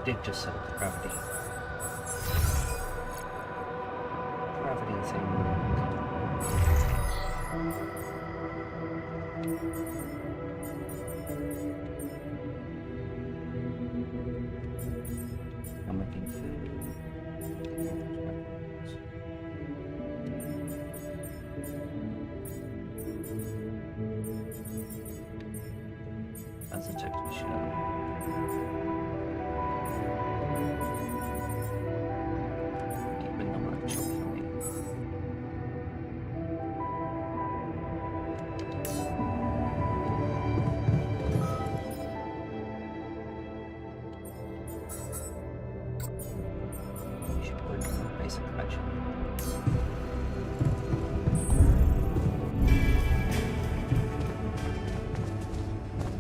did just set up gravity. Gravity is I'm looking for as a technician. Keeping the workshop for me. You should work on basic action.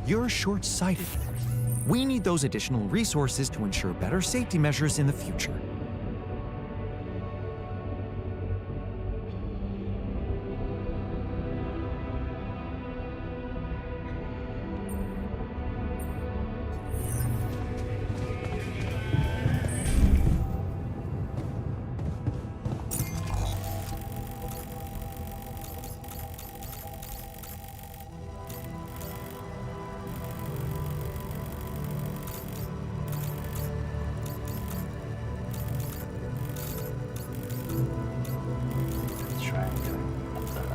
You're short-sighted. We need those additional resources to ensure better safety measures in the future. Try and do it up there.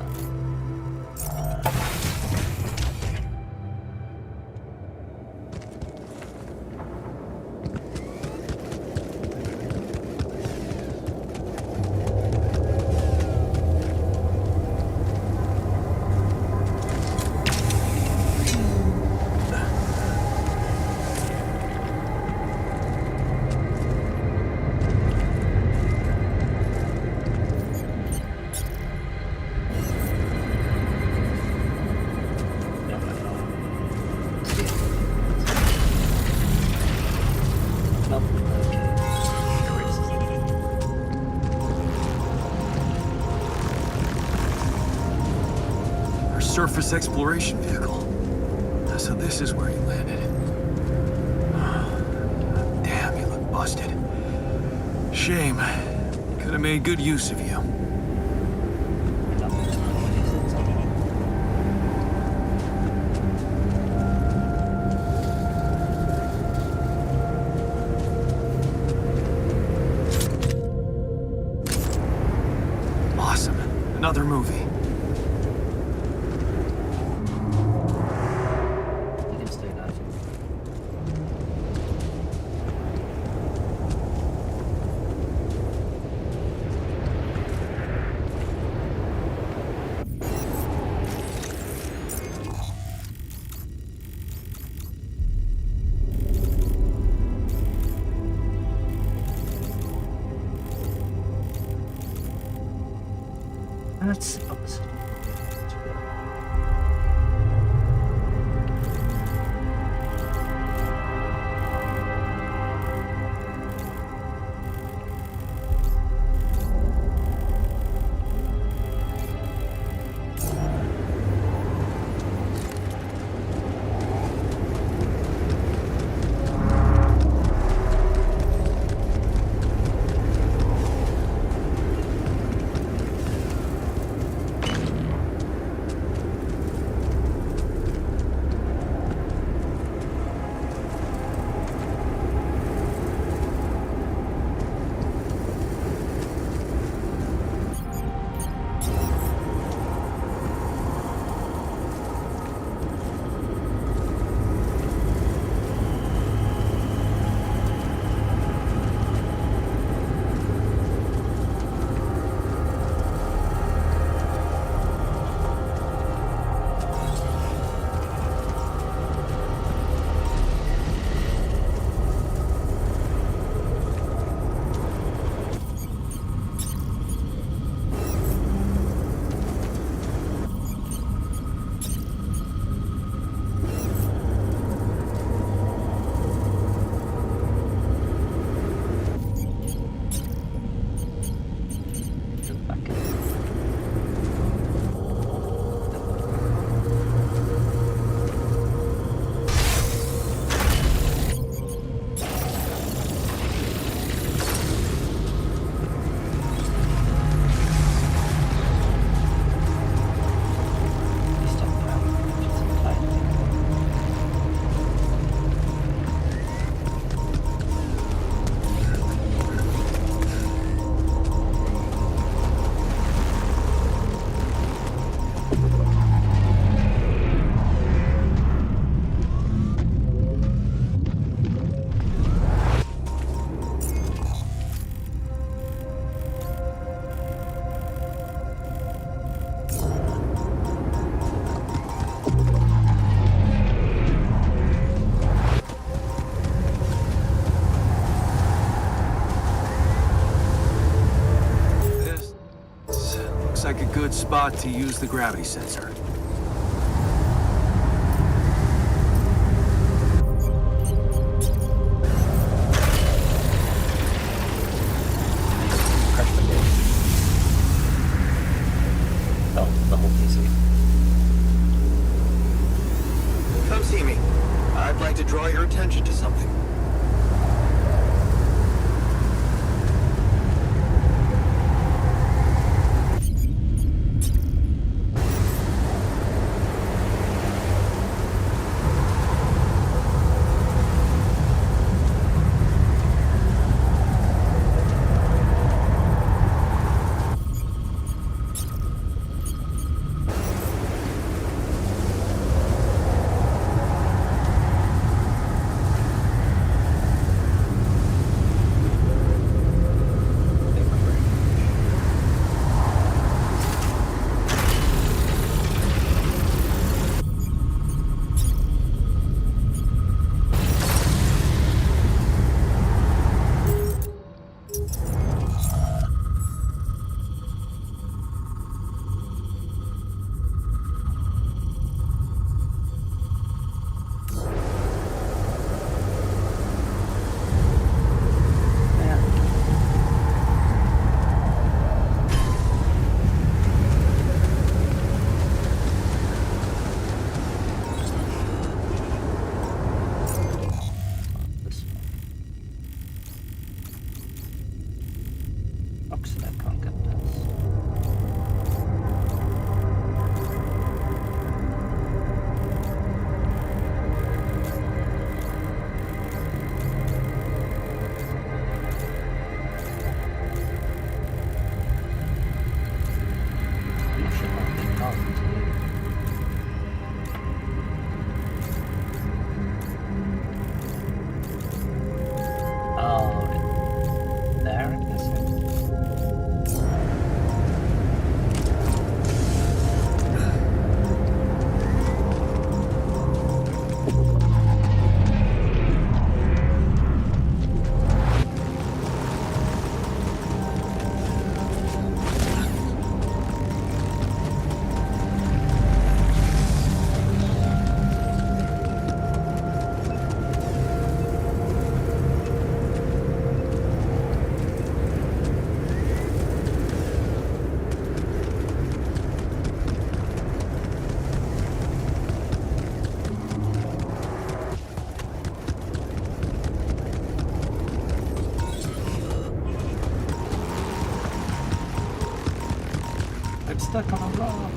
Our surface exploration vehicle. So this is where he landed. Damn, you look busted. Shame. Could have made good use of you. Awesome. Another movie. You can stay alive. That's opposite. a good spot to use the gravity sensor. Crash the game. Oh, the whole PC. Come see me. I'd like to draw your attention to something. Oxide can't get this. You should not be knocked. Oh, there, I guess. I'm stuck on a block.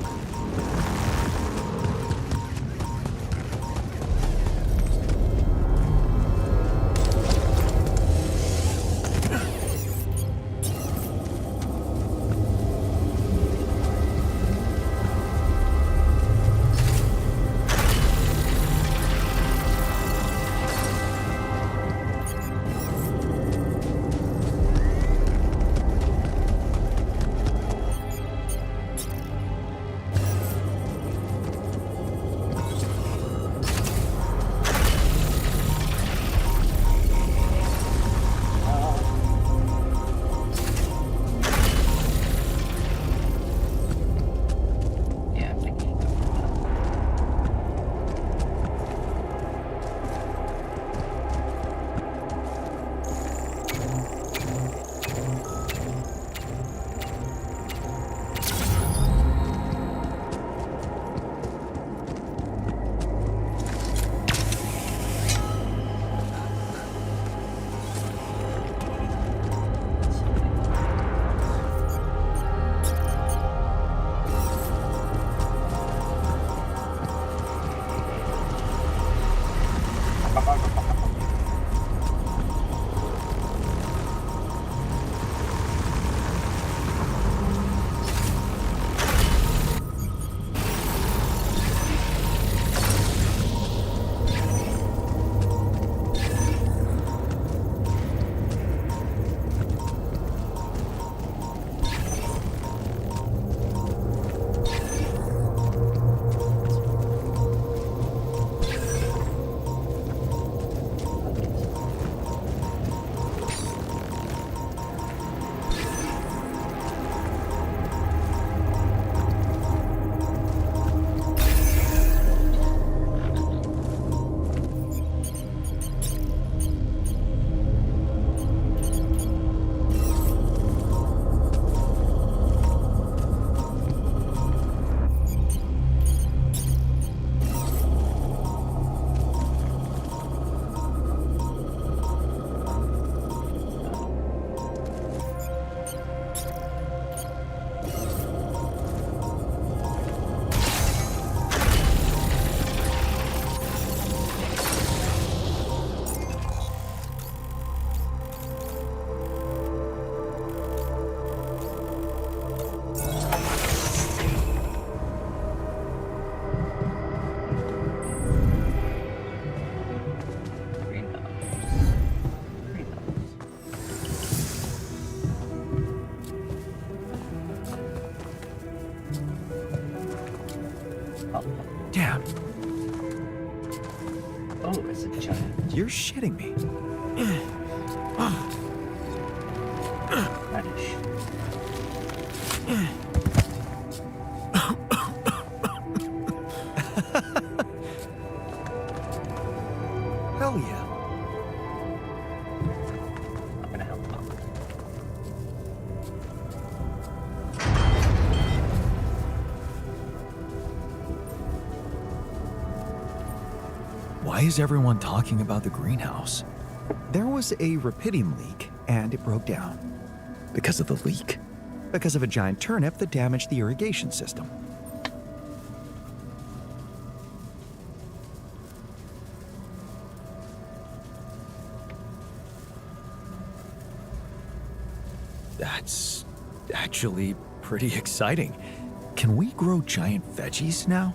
Oh, Damn, oh, it's a giant you're shitting me. radish. Hell yeah. I'm gonna help out. Why is everyone talking about the greenhouse? There was a rapidium leak, and it broke down. Because of the leak? Because of a giant turnip that damaged the irrigation system. That's actually pretty exciting. Can we grow giant veggies now?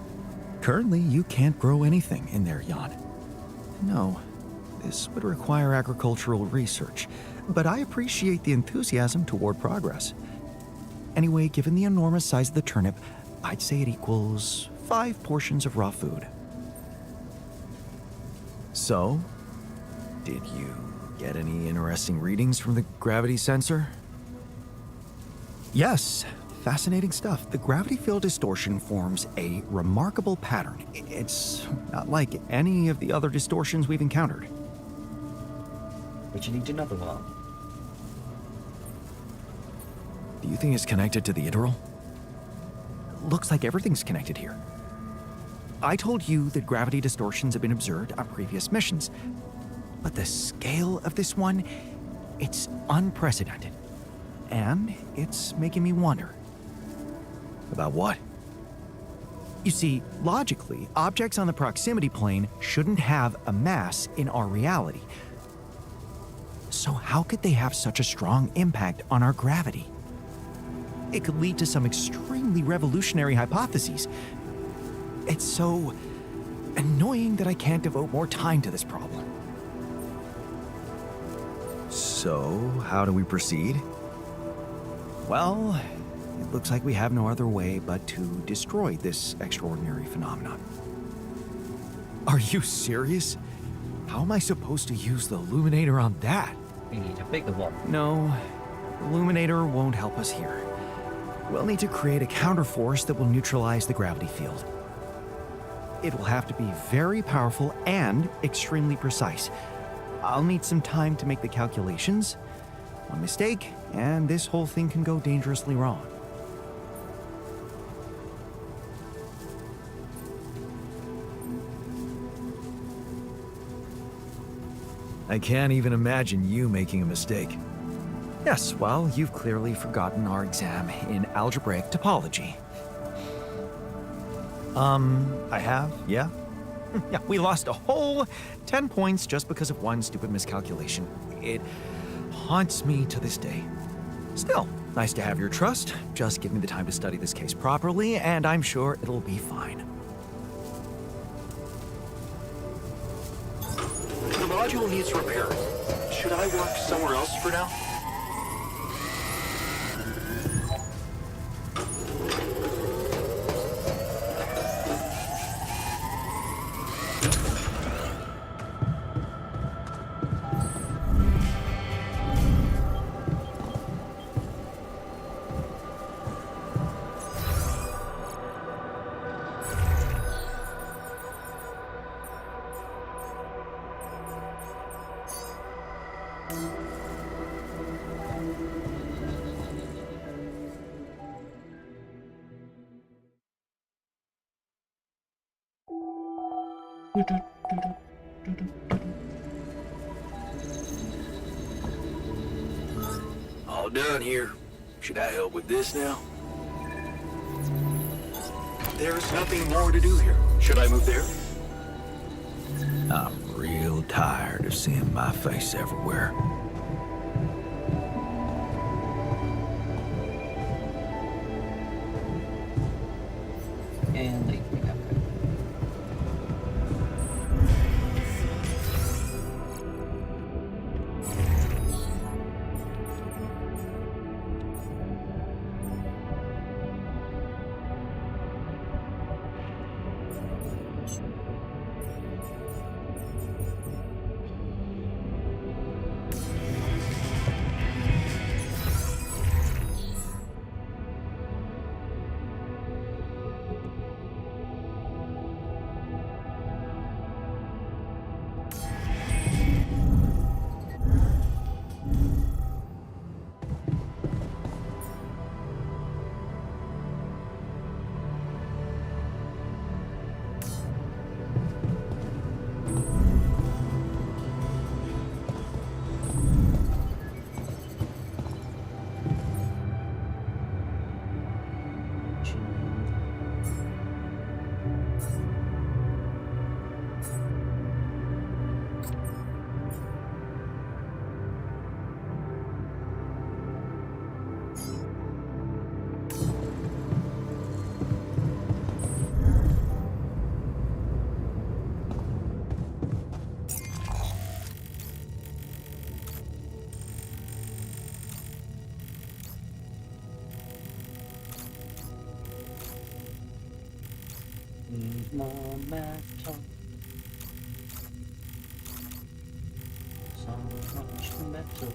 Currently, you can't grow anything in there, Jan. No, this would require agricultural research, but I appreciate the enthusiasm toward progress. Anyway, given the enormous size of the turnip, I'd say it equals 5 portions of raw food. So, did you get any interesting readings from the gravity sensor? Yes, fascinating stuff. The gravity field distortion forms a remarkable pattern. It's not like any of the other distortions we've encountered. But you need another one. Do you think it's connected to the Iteral? Looks like everything's connected here. I told you that gravity distortions have been observed on previous missions, but the scale of this one, it's unprecedented. And it's making me wonder. About what? You see, logically, objects on the proximity plane shouldn't have a mass in our reality. So how could they have such a strong impact on our gravity? It could lead to some extremely revolutionary hypotheses. It's so annoying that I can't devote more time to this problem. So, how do we proceed? Well, it looks like we have no other way but to destroy this extraordinary phenomenon. Are you serious? How am I supposed to use the illuminator on that? We need a bigger one. No, the illuminator won't help us here. We'll need to create a counterforce that will neutralize the gravity field. It will have to be very powerful and extremely precise. I'll need some time to make the calculations. One mistake, and this whole thing can go dangerously wrong. I can't even imagine you making a mistake. Yes, well, you've clearly forgotten our exam in algebraic topology. I have, yeah? Yeah, we lost a whole 10 points just because of one stupid miscalculation. It haunts me to this day. Still, nice to have your trust. Just give me the time to study this case properly, and I'm sure it'll be fine. The module needs repair. Should I work somewhere else for now? All done here. Should I help with this now? There's nothing more to do here. Should I move there? I'm real tired of seeing my face everywhere. And leave me that way. Need more metal. So much metal.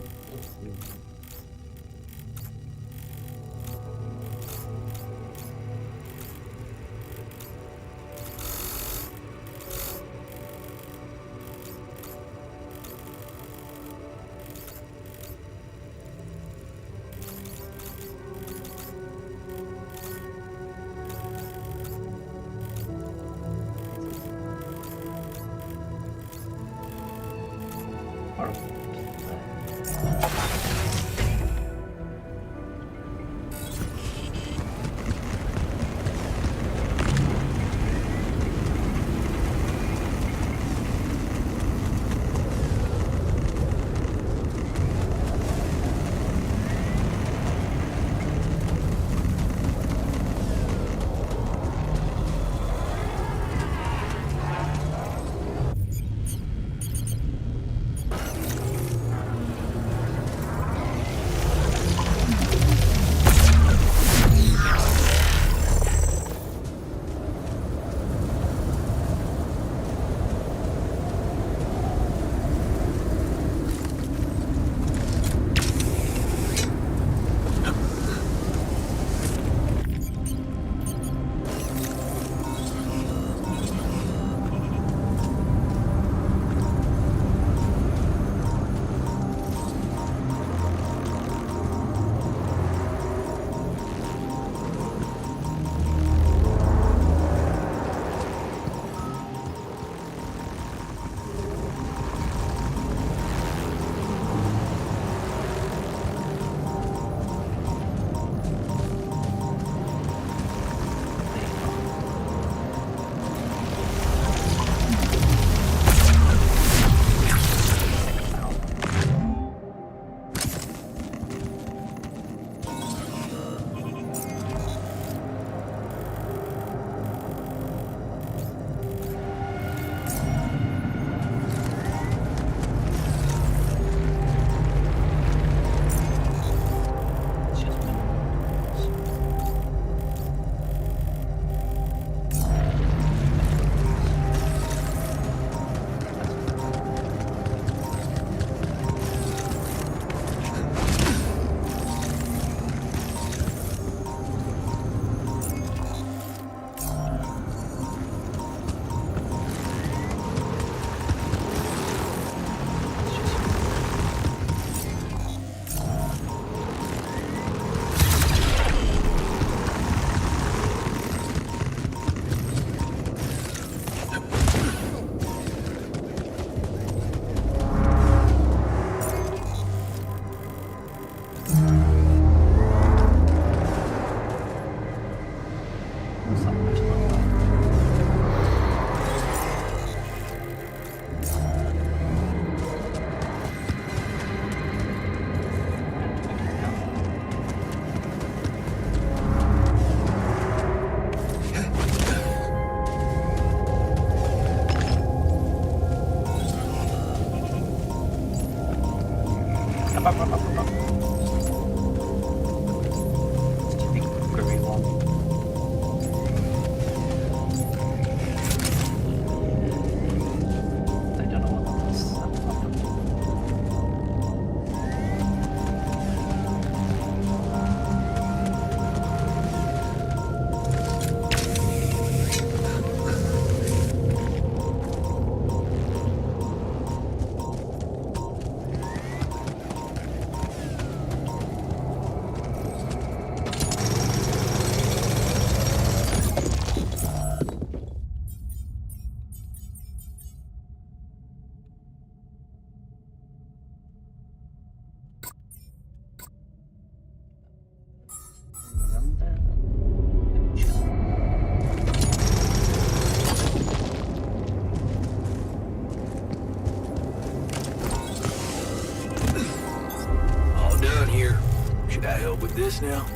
this now?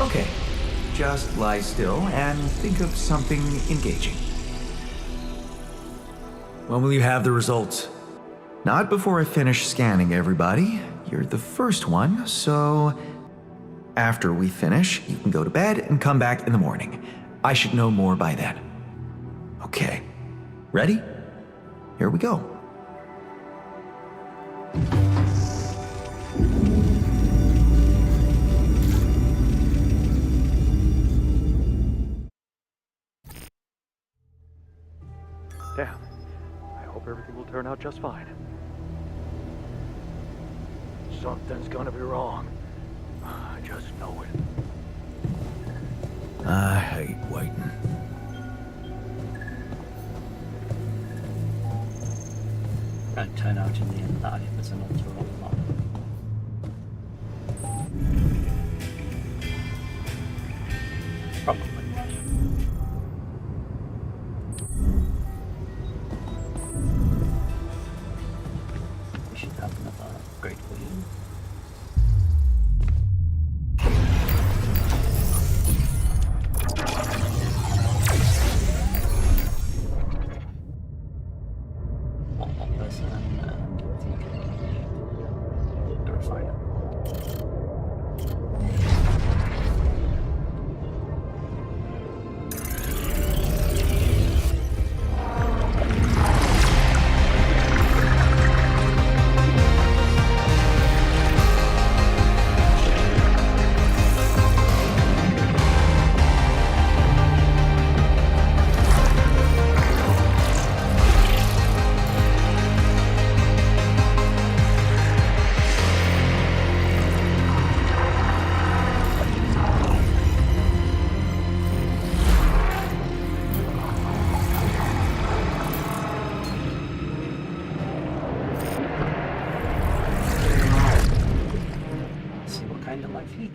Okay, just lie still and think of something engaging. When will you have the results? Not before I finish scanning everybody. You're the first one, so after we finish, you can go to bed and come back in the morning. I should know more by then. Okay, ready? Here we go. Damn. I hope everything will turn out just fine. Something's gonna be wrong. I just know it. I hate waiting. Might turn out in the end that it was an alter lot. Probably. We should have another upgrade for you. One more person and I think the refiner. See what kind of life he had.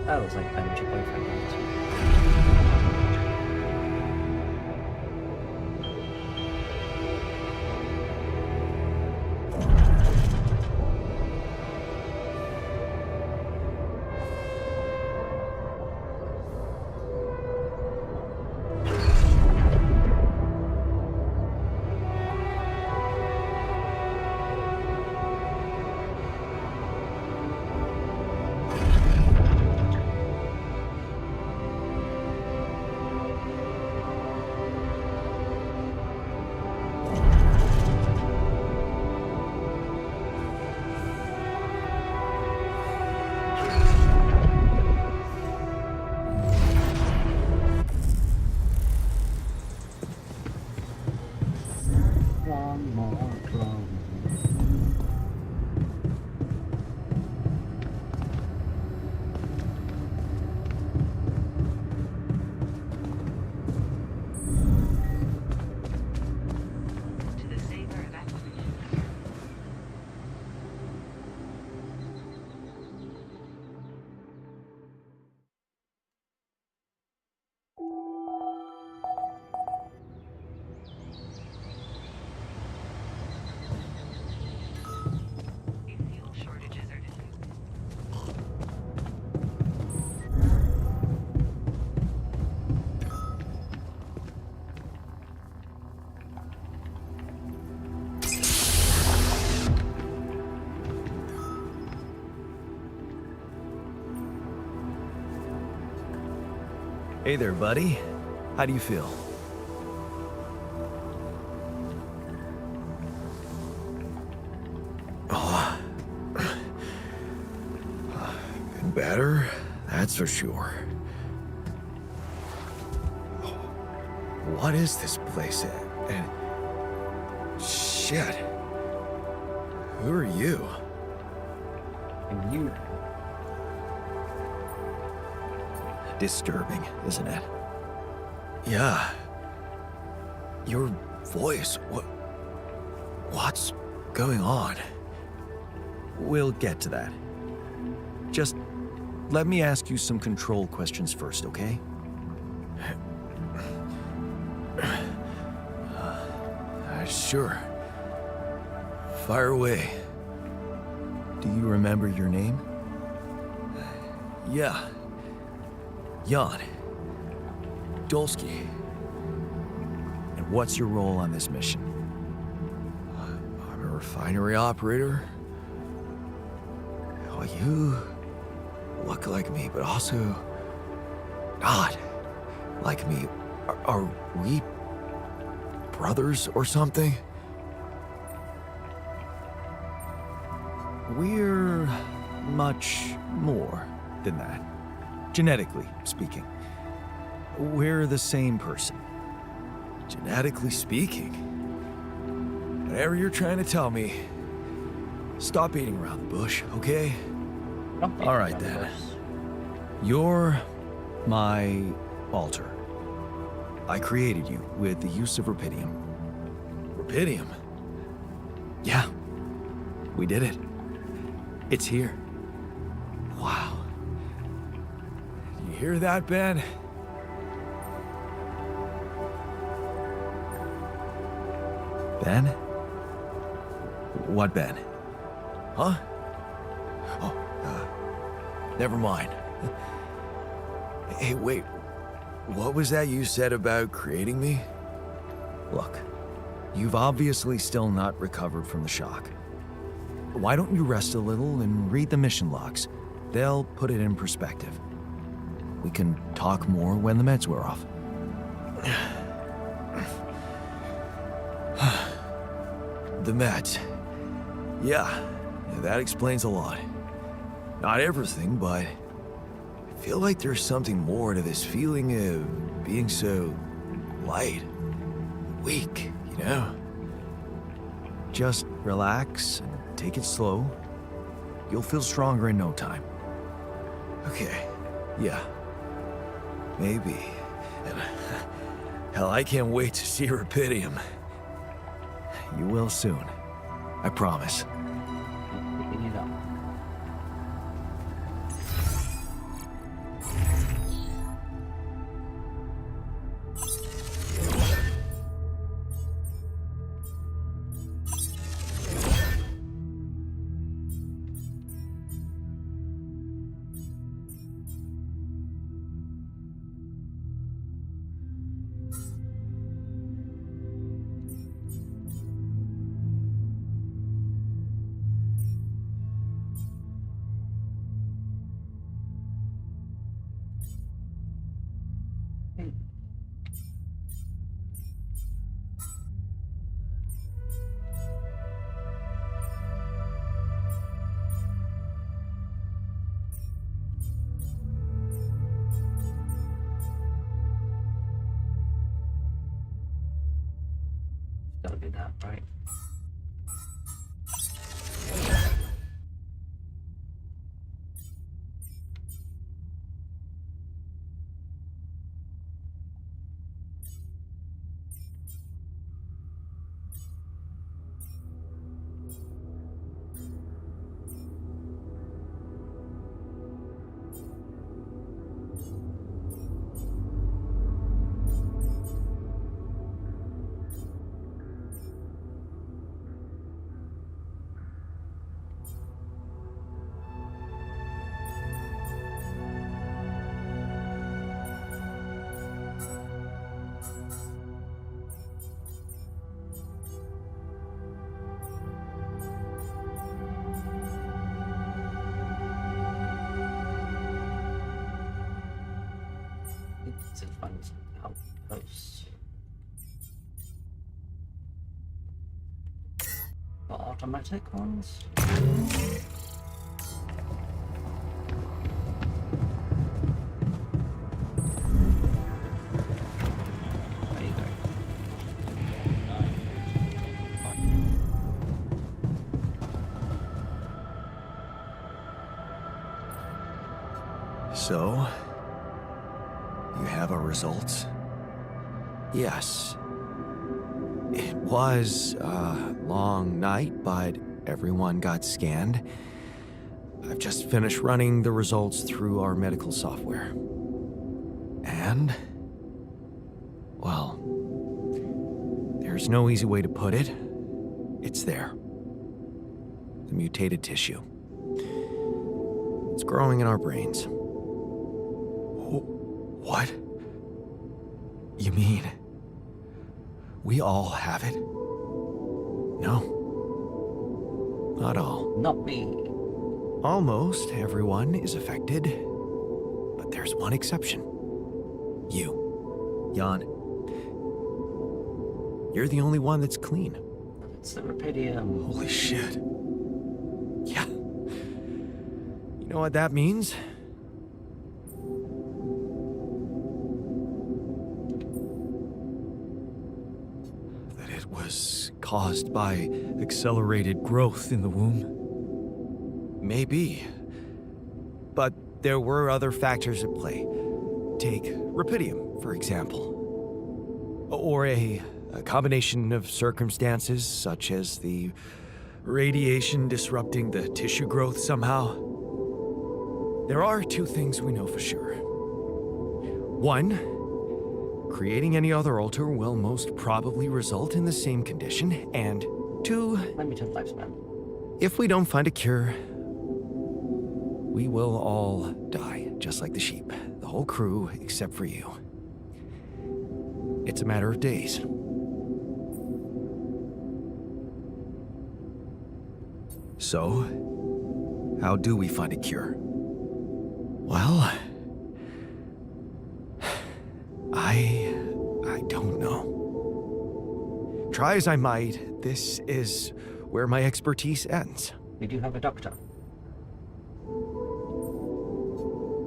That was like Ben, your boyfriend. One more clone. Hey there, buddy. How do you feel? Oh. Been better, that's for sure. What is this place? And shit. Who are you? And you. Disturbing, isn't it? Yeah. Your voice. What's going on? We'll get to that. Just let me ask you some control questions first, okay? Sure. Fire away. Do you remember your name? Yeah. Jan. Dolsky. And what's your role on this mission? I'm a refinery operator. Oh, you look like me, but also not like me. Are we brothers or something? We're much more than that. Genetically speaking. We're the same person. Genetically speaking. Whatever you're trying to tell me, stop beating around the bush, okay? All right, then. You're my alter. I created you with the use of rapidium. Rapidium? Yeah, we did it. It's here. Wow. You hear that, Ben? Ben? What Ben? Huh? Oh, never mind. Hey, wait. What was that you said about creating me? Look, you've obviously still not recovered from the shock. Why don't you rest a little and read the mission logs? They'll put it in perspective. We can talk more when the meds wear off. The meds. Yeah, that explains a lot. Not everything, but I feel like there's something more to this feeling of being so light, weak, you know? Just relax and take it slow. You'll feel stronger in no time. Okay, yeah. Maybe. And, hell, I can't wait to see Rapidium. You will soon. I promise. Picking it up. Gotta be that, right? Got automatic ones. There you go. So, you have our results? Yes. It was a long night, but everyone got scanned. I've just finished running the results through our medical software. And, well, there's no easy way to put it. It's there. The mutated tissue. It's growing in our brains. What? You mean we all have it? No. Not all. Not me. Almost everyone is affected. But there's one exception. You. Jan. You're the only one that's clean. It's the Rapidium. Holy shit. Yeah. You know what that means? That it was caused by accelerated growth in the womb. Maybe. But there were other factors at play. Take Rapidium, for example. Or a combination of circumstances, such as the radiation disrupting the tissue growth somehow. There are two things we know for sure. One, creating any other altar will most probably result in the same condition. And two, Limited lifespan. if we don't find a cure, we will all die, just like the sheep. The whole crew, except for you. It's a matter of days. So, how do we find a cure? Well, I don't know. Try as I might, this is where my expertise ends. We do have a doctor.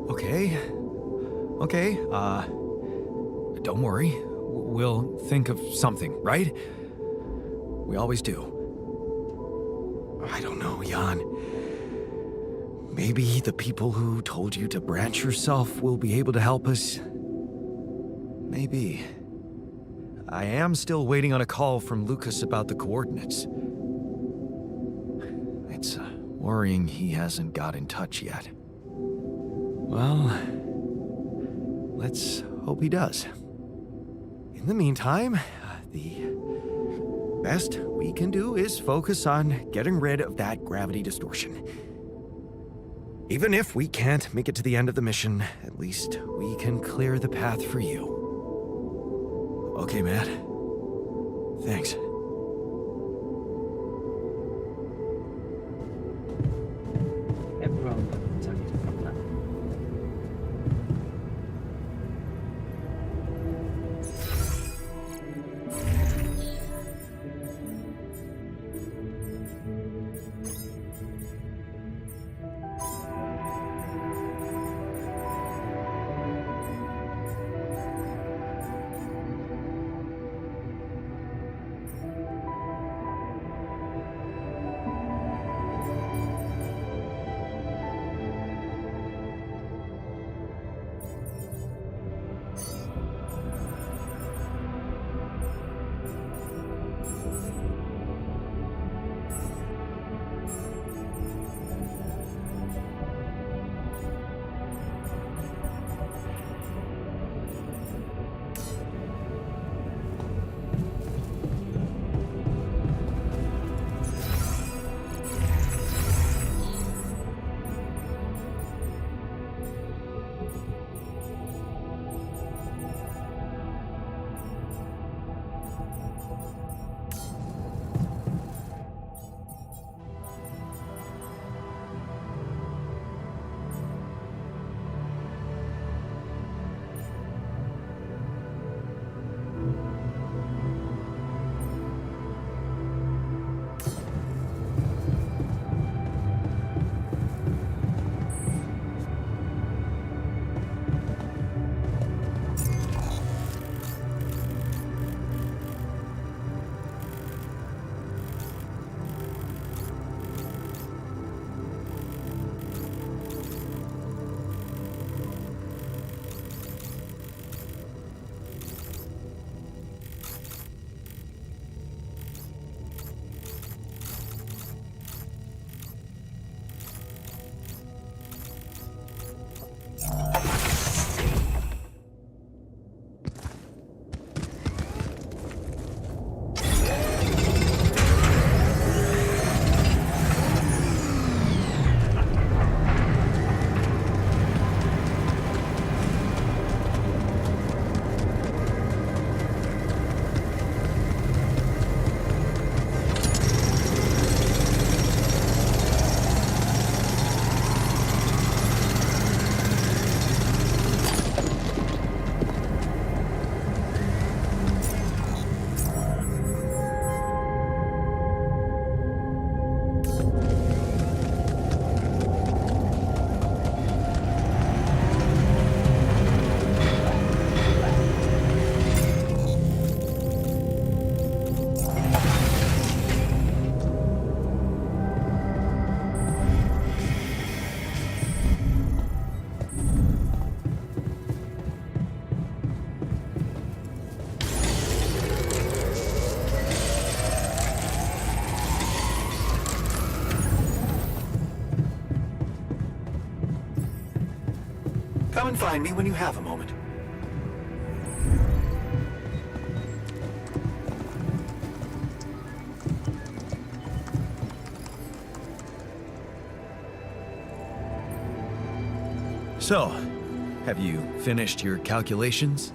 Okay. Don't worry. We'll think of something, right? We always do. I don't know, Jan. Maybe the people who told you to branch yourself will be able to help us. Maybe. I am still waiting on a call from Lucas about the coordinates. It's worrying he hasn't got in touch yet. Well, let's hope he does. In the meantime, the best we can do is focus on getting rid of that gravity distortion. Even if we can't make it to the end of the mission, at least we can clear the path for you. Okay, Matt. Thanks. Everyone got attacked from that. and find me when you have a moment. So, have you finished your calculations?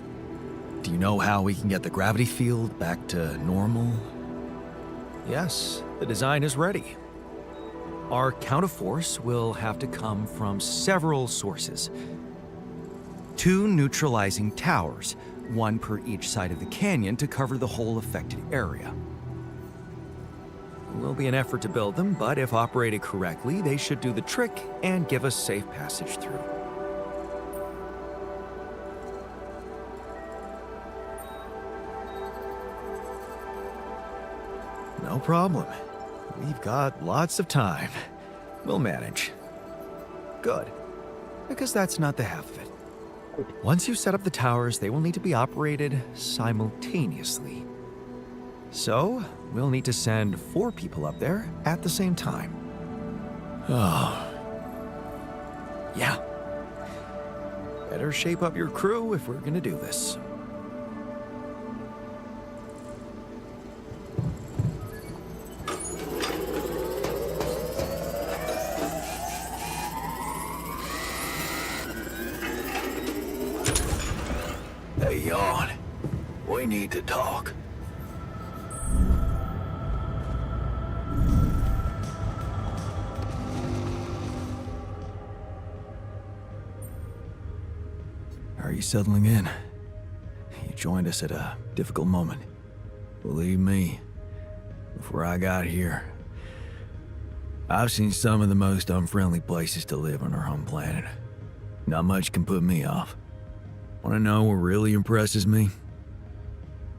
Do you know how we can get the gravity field back to normal? Yes, the design is ready. Our counterforce will have to come from several sources. 2 neutralizing towers, 1 per each side of the canyon to cover the whole affected area. It will be an effort to build them, but if operated correctly, they should do the trick and give us safe passage through. No problem. We've got lots of time. We'll manage. Good, because that's not the half of it. Once you set up the towers, they will need to be operated simultaneously. So, we'll need to send 4 people up there at the same time. Oh, Yeah. Better shape up your crew if we're gonna do this. hey, Yawn. We need to talk. Are you settling in? You joined us at a difficult moment. Believe me, before I got here, I've seen some of the most unfriendly places to live on our home planet. Not much can put me off. Want to know what really impresses me?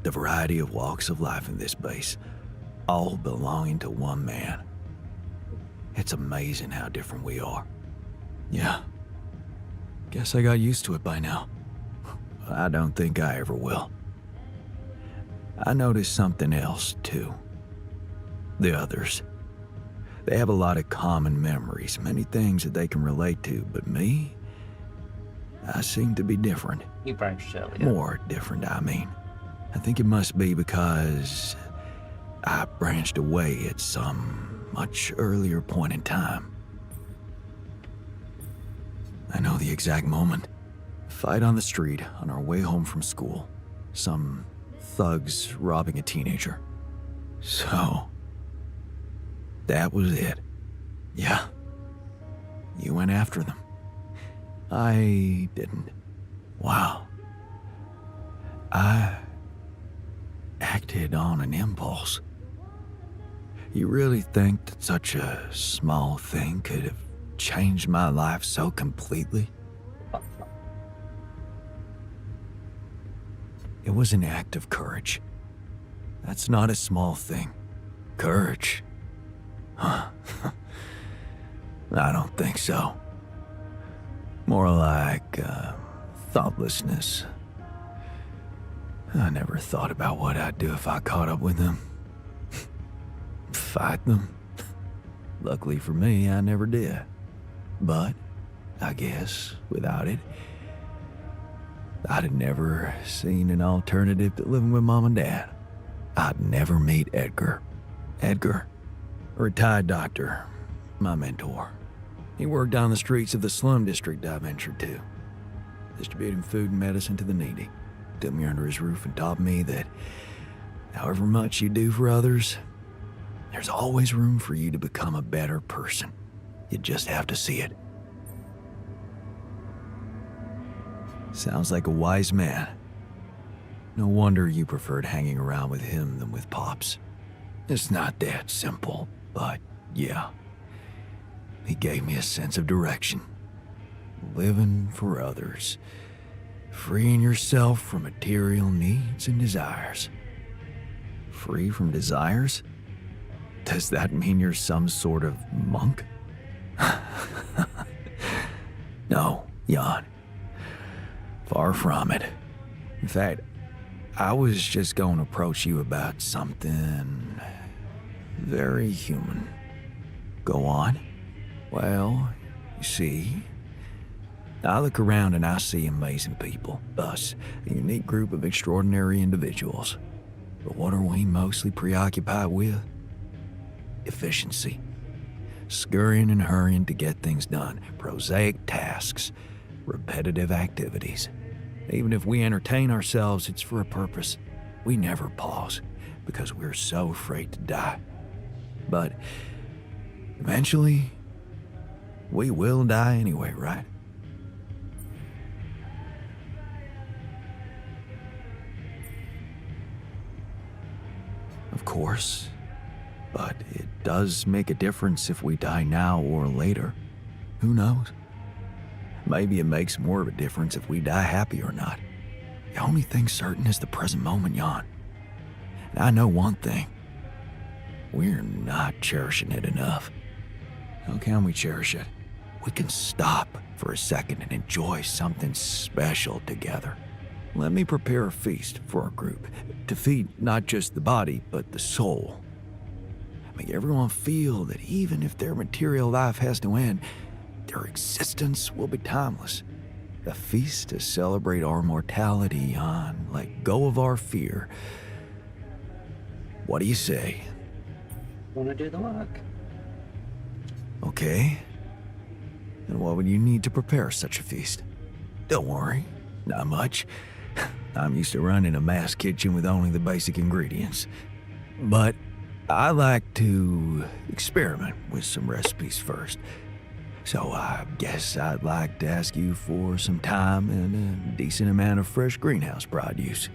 The variety of walks of life in this base, all belonging to one man. It's amazing how different we are. Yeah. Guess I got used to it by now. I don't think I ever will. I noticed something else, too. The others. They have a lot of common memories, many things that they can relate to, but me? I seem to be different. You branched earlier. More different, I mean. I think it must be because I branched away at some much earlier point in time. I know the exact moment. Fight on the street on our way home from school. Some thugs robbing a teenager. So, that was it. Yeah. You went after them. I didn't. Wow. I acted on an impulse. You really think that such a small thing could have changed my life so completely? It was an act of courage. That's not a small thing. Courage? Huh. I don't think so. More like thoughtlessness. I never thought about what I'd do if I caught up with them. Fight them. Luckily for me, I never did. But I guess without it, I'd have never seen an alternative to living with Mom and Dad. I'd never meet Edgar. Edgar, a retired doctor, my mentor. He worked down the streets of the slum district I ventured to, distributing food and medicine to the needy. Took me under his roof and taught me that however much you do for others, there's always room for you to become a better person. You just have to see it. Sounds like a wise man. No wonder you preferred hanging around with him than with Pops. It's not that simple, but yeah. He gave me a sense of direction. Living for others. Freeing yourself from material needs and desires. Free from desires? Does that mean you're some sort of monk? No, Jan. Far from it. In fact, I was just going to approach you about something very human. Go on. Well, you see, I look around and I see amazing people, us, a unique group of extraordinary individuals. But what are we mostly preoccupied with? Efficiency. Scurrying and hurrying to get things done, prosaic tasks, repetitive activities. Even if we entertain ourselves, it's for a purpose. We never pause because we're so afraid to die. But eventually, we will die anyway, right? Of course, but it does make a difference if we die now or later. Who knows? Maybe it makes more of a difference if we die happy or not. The only thing certain is the present moment, Jan. And I know one thing. We're not cherishing it enough. How can we cherish it? We can stop for a second and enjoy something special together. Let me prepare a feast for our group to feed not just the body, but the soul. Make everyone feel that even if their material life has to end, their existence will be timeless. A feast to celebrate our mortality, Jan. Let go of our fear. What do you say? Want to do the work? Okay. And what would you need to prepare such a feast? Don't worry, not much. I'm used to running a mass kitchen with only the basic ingredients. But I like to experiment with some recipes first. So I guess I'd like to ask you for some time and a decent amount of fresh greenhouse produce.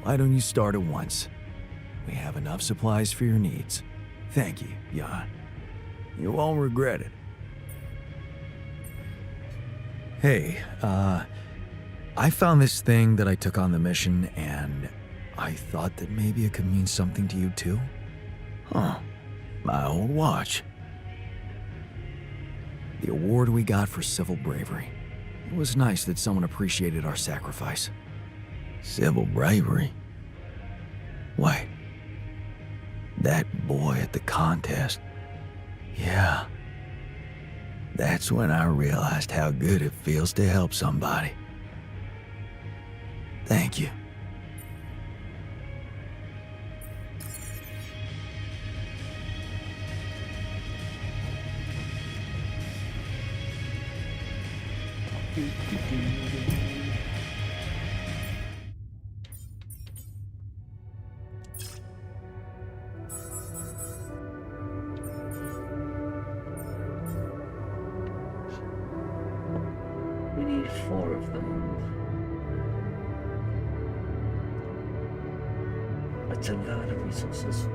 Why don't you start at once? We have enough supplies for your needs. Thank you, Jan. You won't regret it. Hey, I found this thing that I took on the mission, and I thought that maybe it could mean something to you too. Huh. My old watch. The award we got for civil bravery. It was nice that someone appreciated our sacrifice. Civil bravery? Wait. That boy at the contest. Yeah. That's when I realized how good it feels to help somebody. Thank you. We need 4 of them. That's a lot of resources.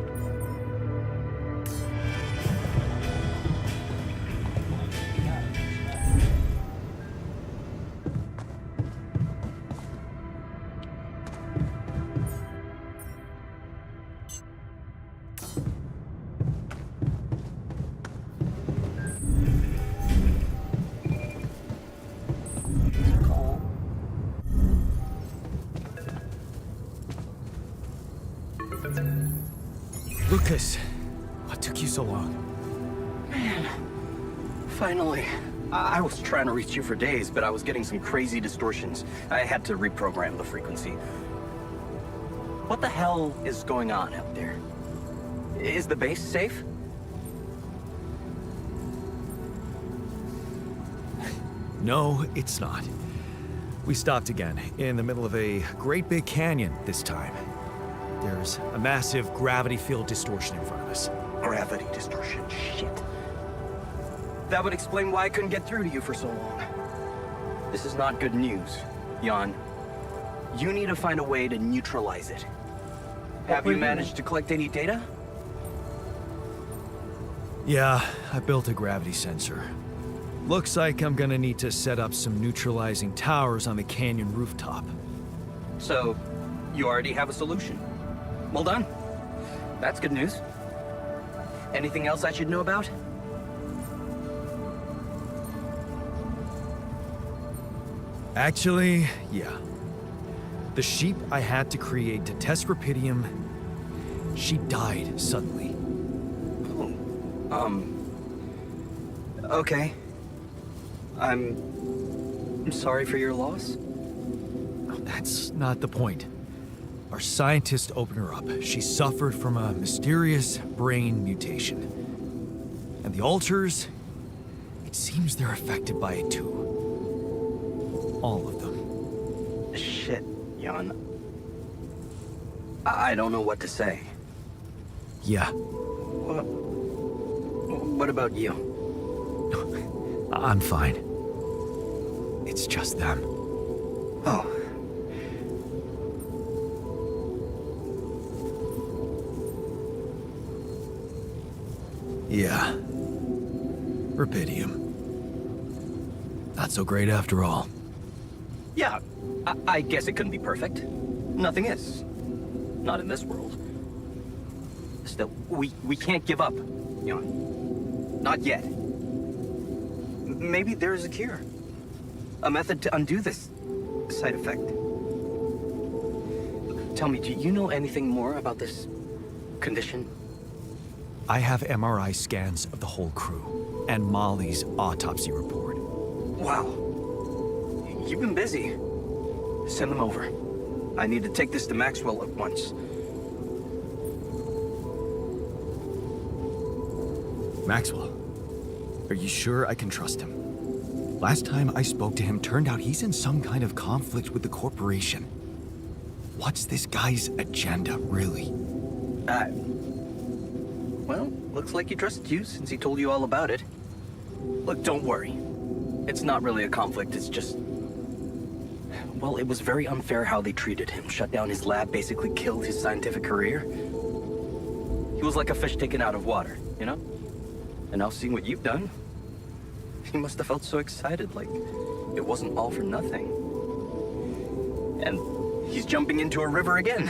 Lucas, what took you so long? Man, finally. I was trying to reach you for days, but I was getting some crazy distortions. I had to reprogram the frequency. What the hell is going on out there? Is the base safe? No, it's not. We stopped again, in the middle of a great big canyon this time. There's a massive gravity field distortion in front of us. Gravity distortion, shit. That would explain why I couldn't get through to you for so long. This is not good news, Jan. You need to find a way to neutralize it. Have you managed to collect any data? Yeah, I built a gravity sensor. Looks like I'm gonna need to set up some neutralizing towers on the canyon rooftop. So, you already have a solution. Well done. That's good news. Anything else I should know about? Actually, yeah. The sheep I had to create to test Rapidium, she died suddenly. Okay. I'm sorry for your loss. That's not the point. Our scientists opened her up. She suffered from a mysterious brain mutation. And the alters, it seems they're affected by it too. All of them. Shit, Jan. I don't know what to say. Yeah, What about you? I'm fine. It's just them. Oh. Yeah. Rubidium. Not so great after all. Yeah, I guess it couldn't be perfect. Nothing is. Not in this world. Still, we can't give up, Jan. Not yet. Maybe there is a cure. A method to undo this side effect. Tell me, do you know anything more about this condition? I have MRI scans of the whole crew and Molly's autopsy report. Wow. You've been busy. Send them over. I need to take this to Maxwell at once. Maxwell, are you sure I can trust him? Last time I spoke to him, turned out he's in some kind of conflict with the corporation. What's this guy's agenda, really? Well, looks like he trusted you since he told you all about it. Look, don't worry. It's not really a conflict, it's just... Well, it was very unfair how they treated him. Shut down his lab, basically killed his scientific career. He was like a fish taken out of water, you know? And now seeing what you've done, he must have felt so excited, like it wasn't all for nothing. And he's jumping into a river again.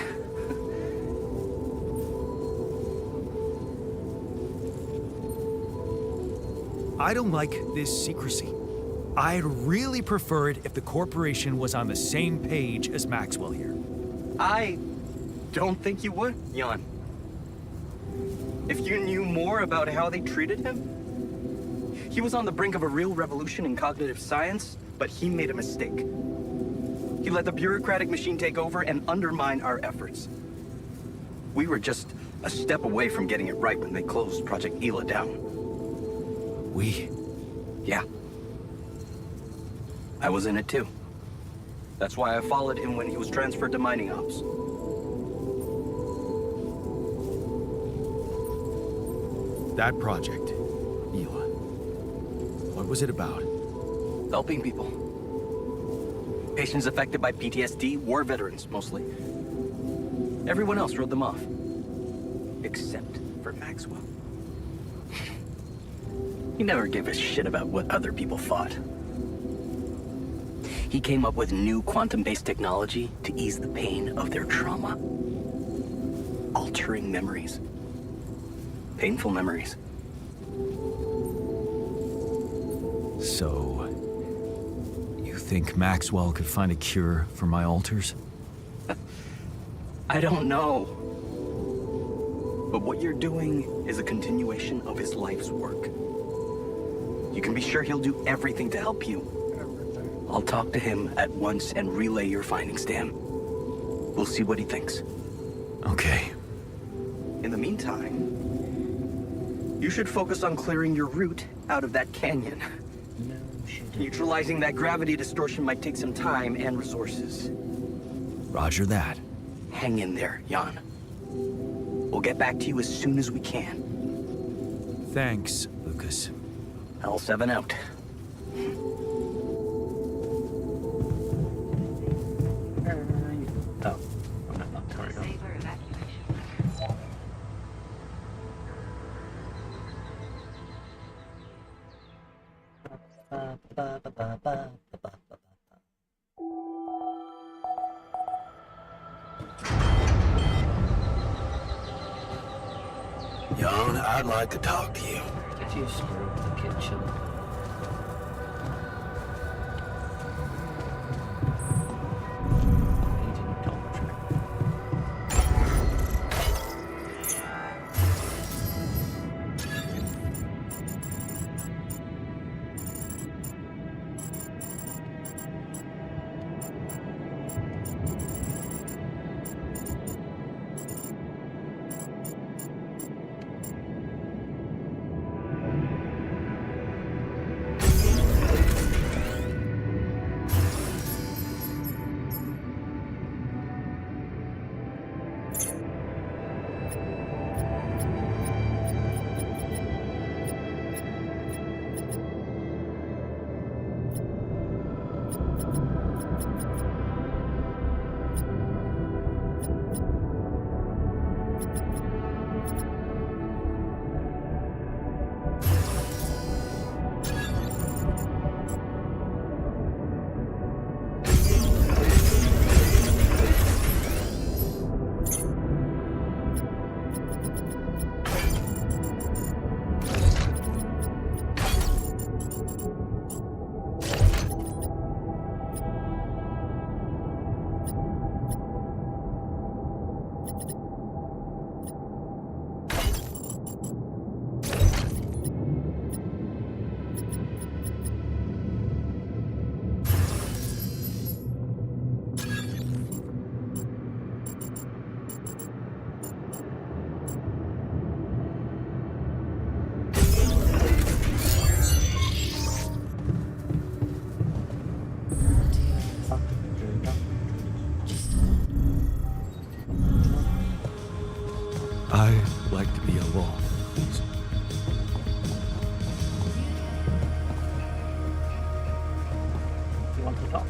I don't like this secrecy. I'd really prefer it if the corporation was on the same page as Maxwell here. I don't think you would, Jan. If you knew more about how they treated him, he was on the brink of a real revolution in cognitive science, but he made a mistake. He let the bureaucratic machine take over and undermine our efforts. We were just a step away from getting it right when they closed Project Ela down. We? Yeah. I was in it too. That's why I followed him when he was transferred to mining ops. That project, Ela. What was it about? Helping people. Patients affected by PTSD, war veterans mostly. Everyone else wrote them off. Except for Maxwell. He never gave a shit about what other people thought. He came up with new quantum-based technology to ease the pain of their trauma. Altering memories. Painful memories. So, you think Maxwell could find a cure for my alters? I don't know. But what you're doing is a continuation of his life's work. You can be sure he'll do everything to help you. I'll talk to him at once and relay your findings to him. We'll see what he thinks. Okay. In the meantime, you should focus on clearing your route out of that canyon. No shit. Neutralizing that gravity distortion might take some time and resources. Roger that. Hang in there, Jan. We'll get back to you as soon as we can. Thanks, Lucas. L7 out. Oh, I'm not turning on. Saber evacuation. Jan, I'd like to talk to you. Did you screw up the kitchen? Heating doctrine. like to be alone, please. You want to talk?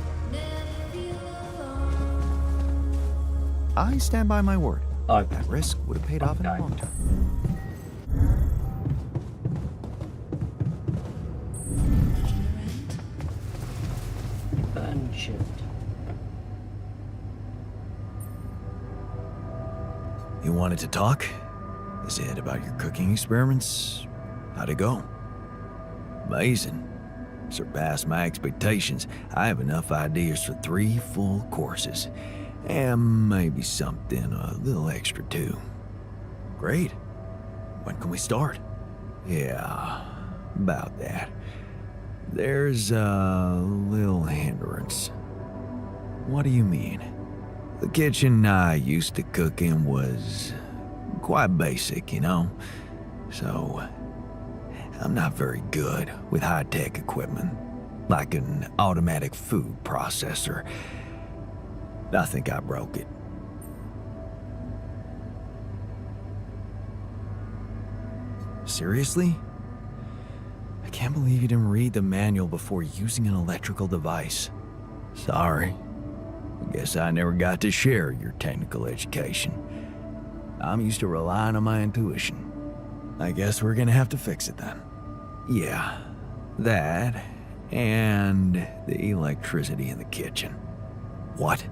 I stand by my word. Oh, That risk would have paid off in the Okay. long term. burn shift. You wanted to talk? Is it about your cooking experiments? How'd it go? Amazing. Surpassed my expectations. I have enough ideas for 3 full courses. And maybe something a little extra too. Great. When can we start? Yeah, about that. There's a little hindrance. What do you mean? The kitchen I used to cook in was quite basic, you know? So, I'm not very good with high-tech equipment, like an automatic food processor. I think I broke it. Seriously? I can't believe you didn't read the manual before using an electrical device. Sorry. I guess I never got to share your technical education. I'm used to relying on my intuition. I guess we're gonna have to fix it then. Yeah, that and the electricity in the kitchen. What?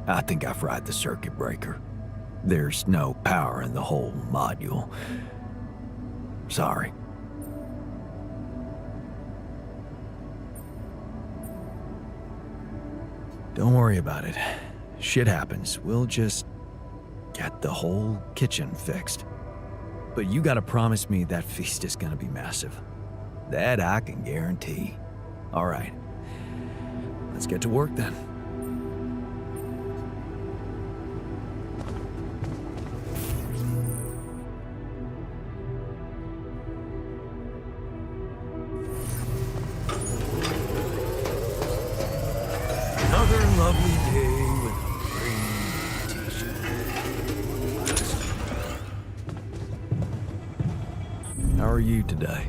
I think I fried the circuit breaker. There's no power in the whole module. Sorry. Don't worry about it. Shit happens. We'll just get the whole kitchen fixed. But you gotta promise me that feast is gonna be massive. That I can guarantee. All right. Let's get to work then. Another lovely day with a green t-shirt. How are you today?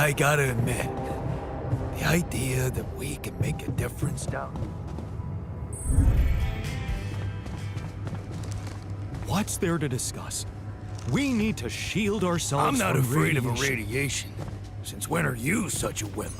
I gotta admit, the idea that we can make a difference down. What's there to discuss? We need to shield ourselves I'm not from afraid of a radiation. radiation. Since when are you such a wimp?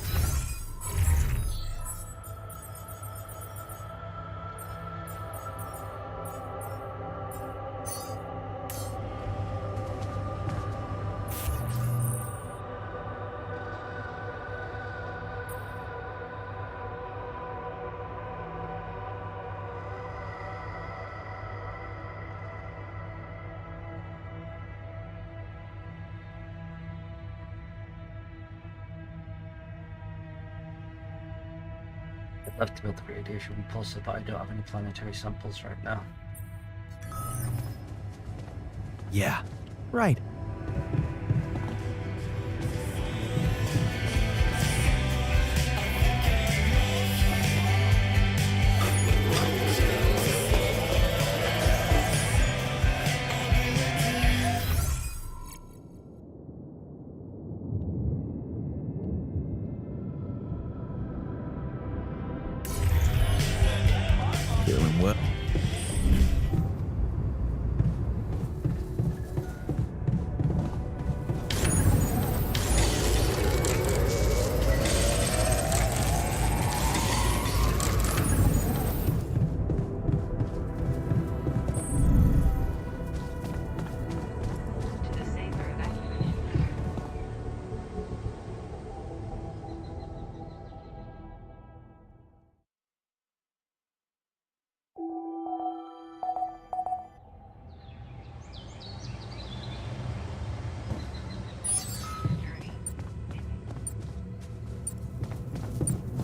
I'd love to build the radiation repulsor, but I don't have any planetary samples right now. Yeah, right. Feeling well?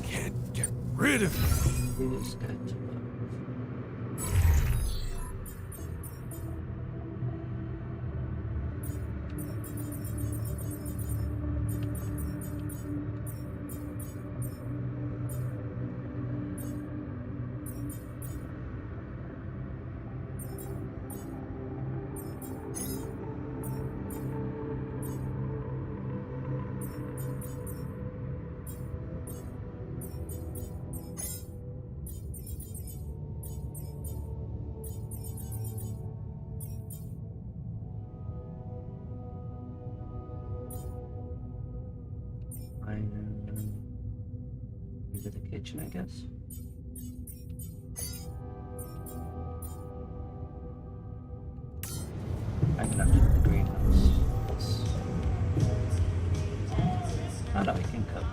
Can't get rid of it. Who is dead? Into the kitchen, I guess. I'm gonna have to do the greenhouse. How do I can cook?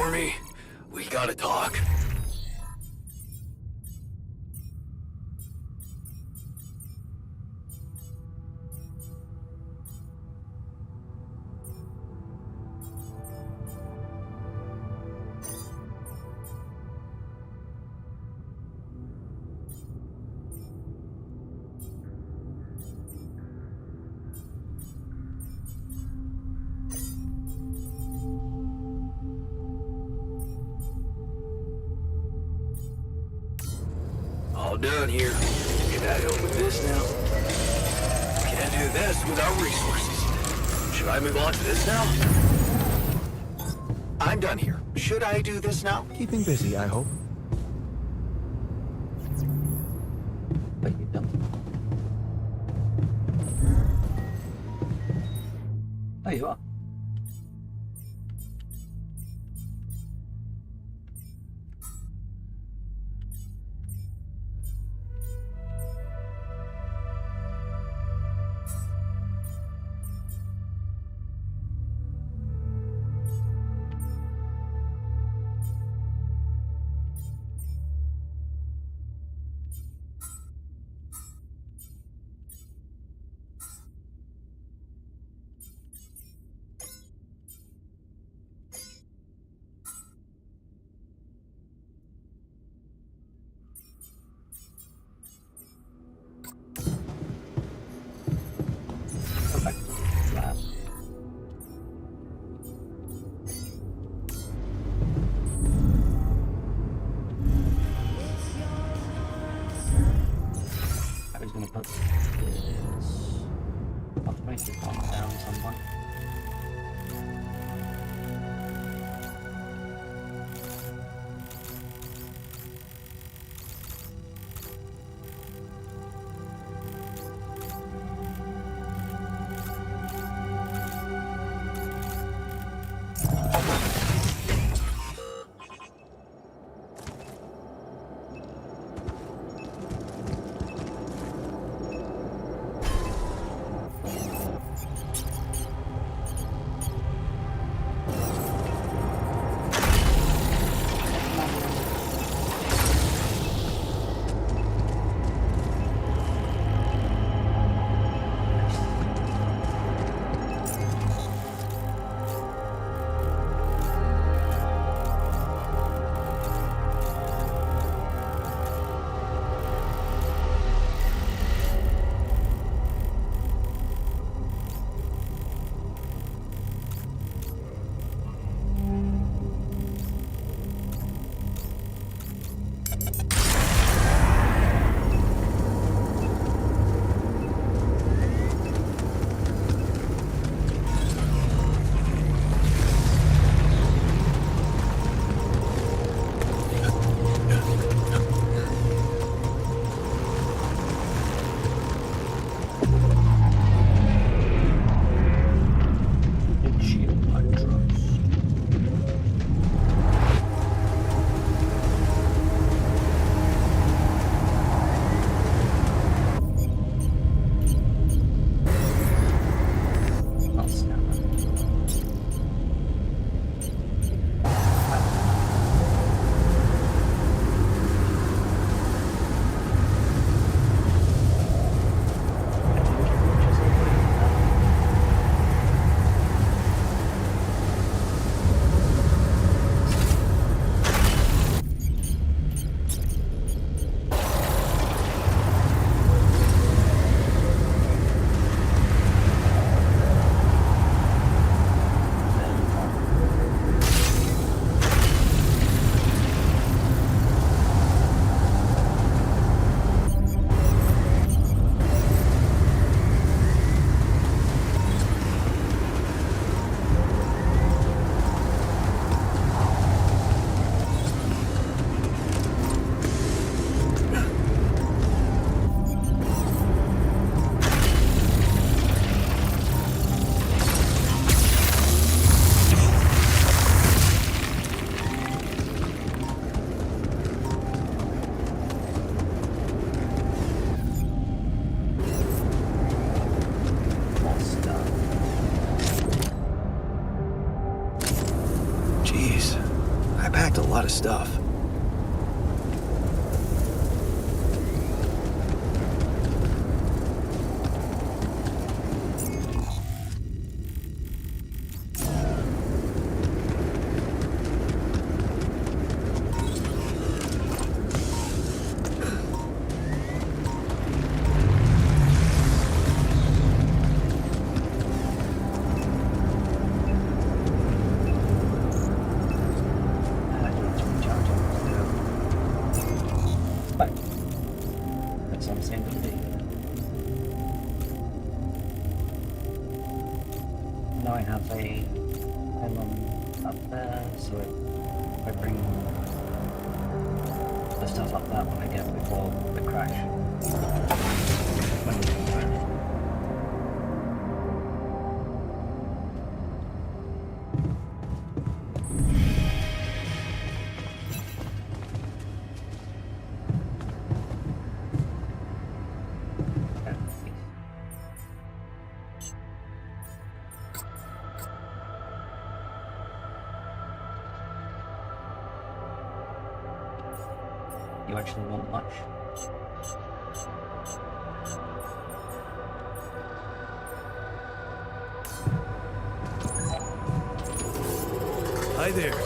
for me? We gotta talk. All done here. Can I help with this now? Can't do this without resources. Should I move on to this now? I'm done here. Should I do this now? Keeping busy, I hope. But you don't. Oh, you are. Come back to that. I was gonna put this. I'll make it calm down someone. lot of stuff. I do need to recharge it. But that's what I'm saying to do. Now I have a pylon up there, so if I bring the stuff up that when I get before the crash. When we come back. You actually want much. Hi there.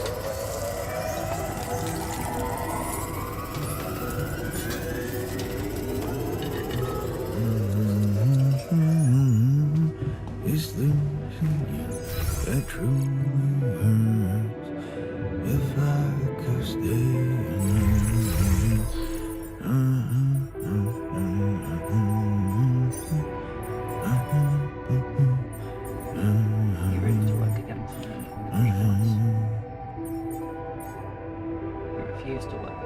Is the that true hurts if I could stay? You ready to work again for the refunds? You refuse to work.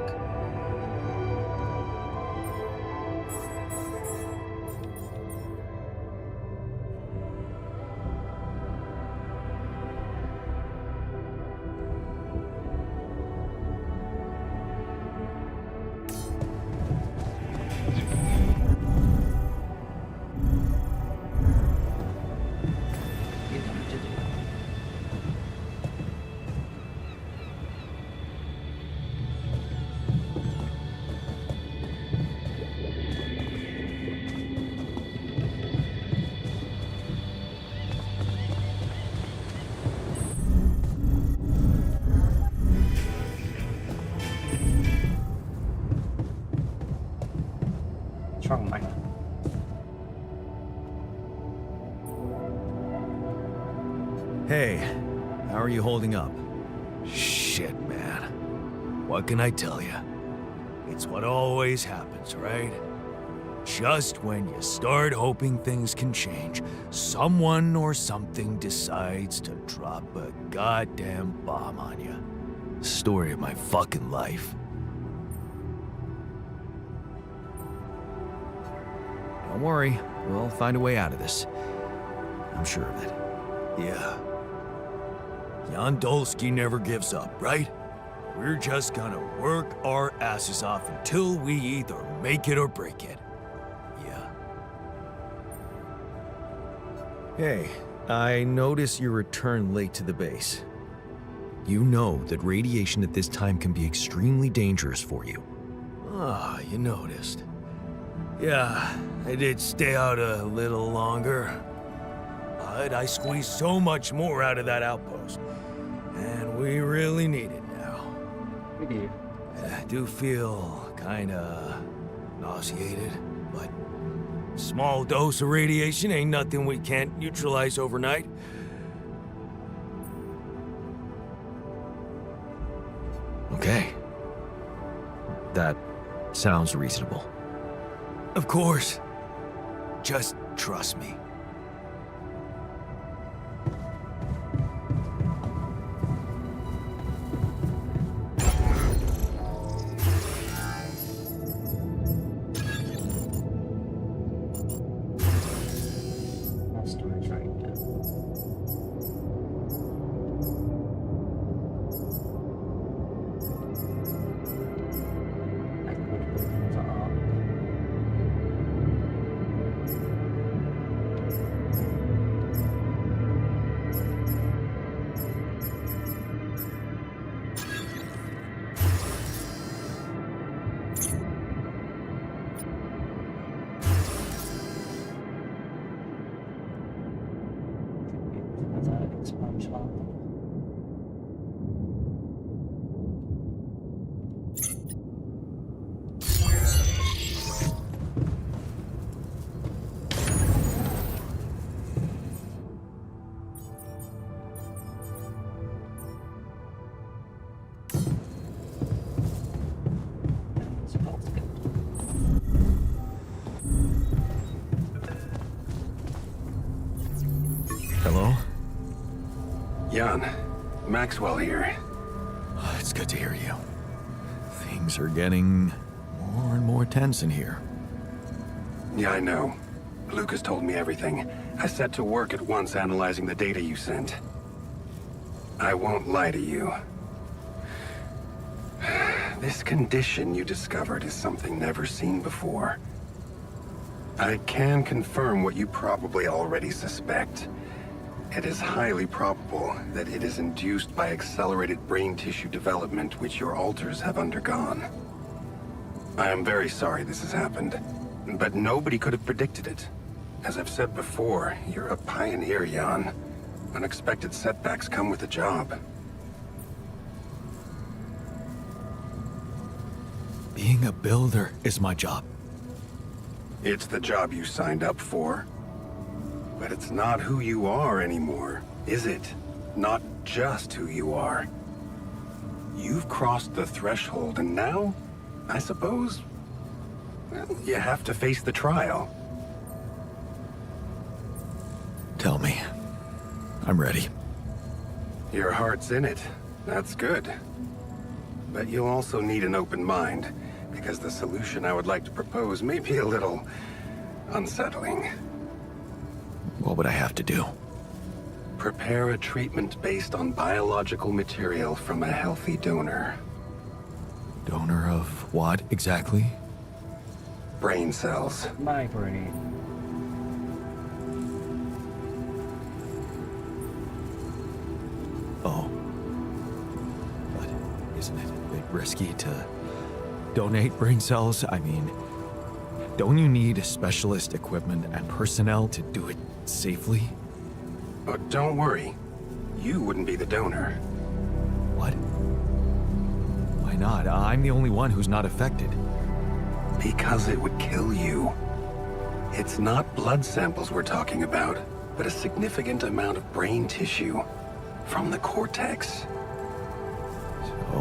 You want me to do it. What's wrong, Mike? Hey, how are you holding up? Shit, man. What can I tell you? It's what always happens, right? Just when you start hoping things can change, someone or something decides to drop a goddamn bomb on you. Story of my fucking life. Don't worry, we'll find a way out of this. I'm sure of it. Yeah. Jan Dolsky never gives up, right? We're just gonna work our asses off until we either make it or break it. Yeah. Hey, I notice you returned late to the base. You know that radiation at this time can be extremely dangerous for you. Ah, you noticed. Yeah, I did stay out a little longer. But I squeezed so much more out of that outpost. And we really need it now. We do. I do feel kinda nauseated, but small dose of radiation ain't nothing we can't neutralize overnight. Okay. That sounds reasonable. Of course. Just trust me. That story's right there. I could build another arc. SpongeBob. Hello? Jan, Maxwell here. It's good to hear you. Things are getting more and more tense in here. Yeah, I know. Lucas told me everything. I set to work at once analyzing the data you sent. I won't lie to you. This condition you discovered is something never seen before. I can confirm what you probably already suspect. It is highly probable that it is induced by accelerated brain tissue development which your alters have undergone. I am very sorry this has happened, but nobody could have predicted it. As I've said before, you're a pioneer, Jan. Unexpected setbacks come with the job. Being a builder is my job. It's the job you signed up for. But it's not who you are anymore, is it? Not just who you are. You've crossed the threshold, and now, I suppose, well, you have to face the trial. Tell me. I'm ready. Your heart's in it. That's good. But you'll also need an open mind, because the solution I would like to propose may be a little unsettling. What would I have to do? Prepare a treatment based on biological material from a healthy donor. Donor of what exactly? Brain cells. My brain. Oh. But isn't it a bit risky to donate brain cells? I mean, don't you need specialist equipment and personnel to do it safely? But don't worry. You wouldn't be the donor. What? Why not? I'm the only one who's not affected. Because it would kill you. It's not blood samples we're talking about, but a significant amount of brain tissue. From the cortex. So,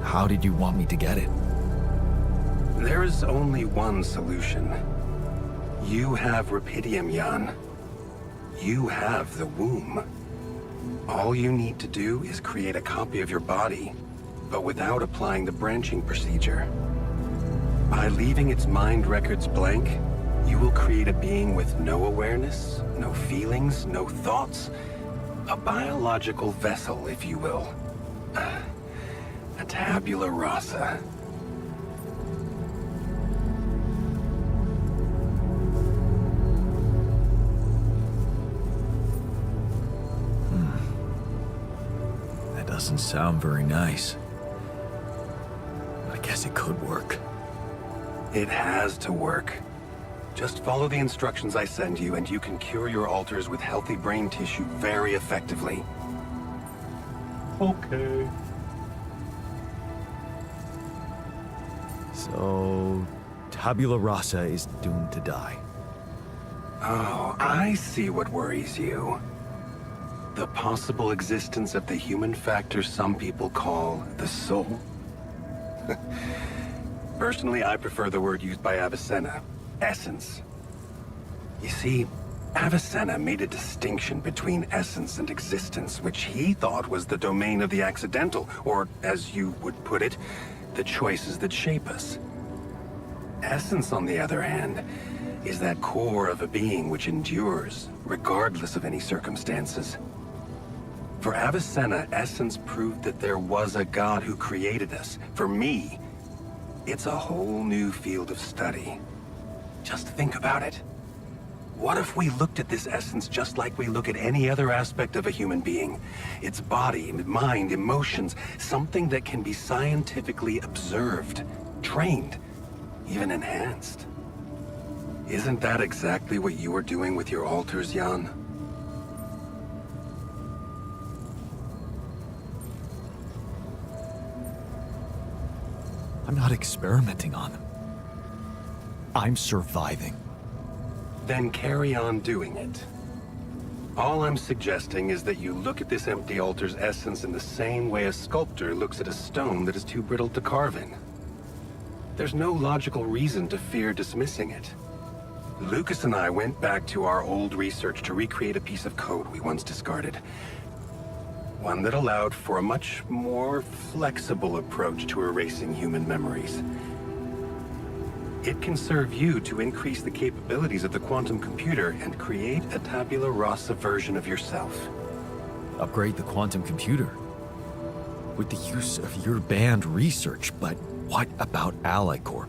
how did you want me to get it? There is only one solution. You have Rapidium, Jan. You have the womb. All you need to do is create a copy of your body, but without applying the branching procedure. By leaving its mind records blank, you will create a being with no awareness, no feelings, no thoughts. A biological vessel, if you will. A tabula rasa. That doesn't sound very nice. I guess it could work. It has to work. Just follow the instructions I send you, and you can cure your alters with healthy brain tissue very effectively. Okay. So, tabula rasa is doomed to die. Oh, I see what worries you. The possible existence of the human factor some people call the soul. Personally, I prefer the word used by Avicenna, essence. You see, Avicenna made a distinction between essence and existence, which he thought was the domain of the accidental, or, as you would put it, the choices that shape us. Essence, on the other hand, is that core of a being which endures, regardless of any circumstances. For Avicenna, essence proved that there was a God who created us. For me, it's a whole new field of study. Just think about it. What if we looked at this essence just like we look at any other aspect of a human being? Its body, mind, emotions, something that can be scientifically observed, trained, even enhanced. Isn't that exactly what you are doing with your alters, Jan? I'm not experimenting on them. I'm surviving. Then carry on doing it. All I'm suggesting is that you look at this empty altar's essence in the same way a sculptor looks at a stone that is too brittle to carve in. There's no logical reason to fear dismissing it. Lucas and I went back to our old research to recreate a piece of code we once discarded. One that allowed for a much more flexible approach to erasing human memories. It can serve you to increase the capabilities of the quantum computer and create a tabula rasa version of yourself. Upgrade the quantum computer? With the use of your banned research, but what about Ally Corp?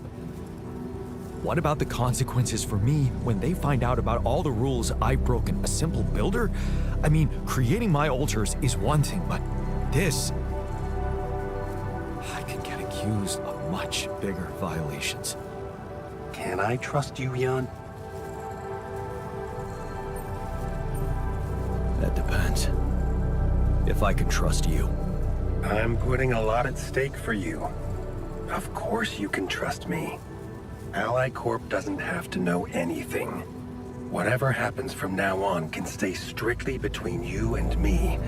What about the consequences for me when they find out about all the rules I've broken? A simple builder? I mean, creating my altars is one thing, but this... I can get accused of much bigger violations. Can I trust you, Jan? That depends. If I can trust you. I'm putting a lot at stake for you. Of course you can trust me. Ally Corp doesn't have to know anything. Whatever happens from now on can stay strictly between you and me.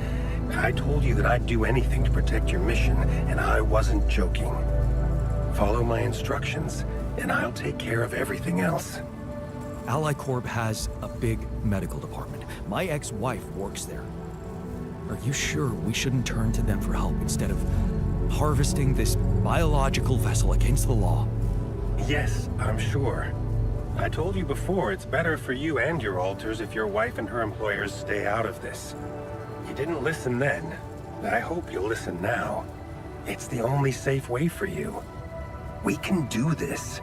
I told you that I'd do anything to protect your mission, and I wasn't joking. Follow my instructions, and I'll take care of everything else. Ally Corp has a big medical department. My ex-wife works there. Are you sure we shouldn't turn to them for help instead of harvesting this biological vessel against the law? Yes, I'm sure. I told you before, it's better for you and your alters if your wife and her employers stay out of this. You didn't listen then. I hope you'll listen now. It's the only safe way for you. We can do this.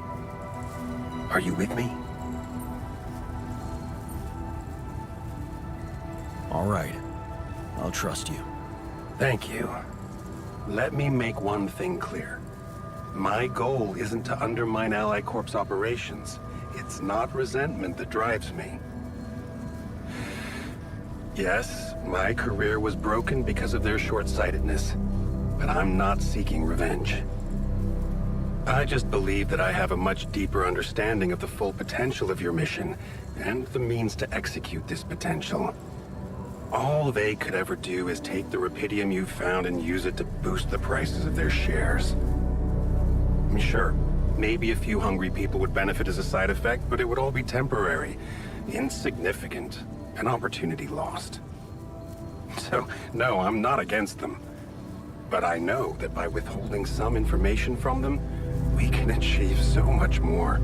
Are you with me? All right. I'll trust you. Thank you. Let me make one thing clear. My goal isn't to undermine Ally Corp's operations. It's not resentment that drives me. Yes, my career was broken because of their short-sightedness, but I'm not seeking revenge. I just believe that I have a much deeper understanding of the full potential of your mission, and the means to execute this potential. All they could ever do is take the rupidium you've found and use it to boost the prices of their shares. Sure, maybe a few hungry people would benefit as a side effect, but it would all be temporary, insignificant, an opportunity lost. So, no, I'm not against them. But I know that by withholding some information from them, we can achieve so much more.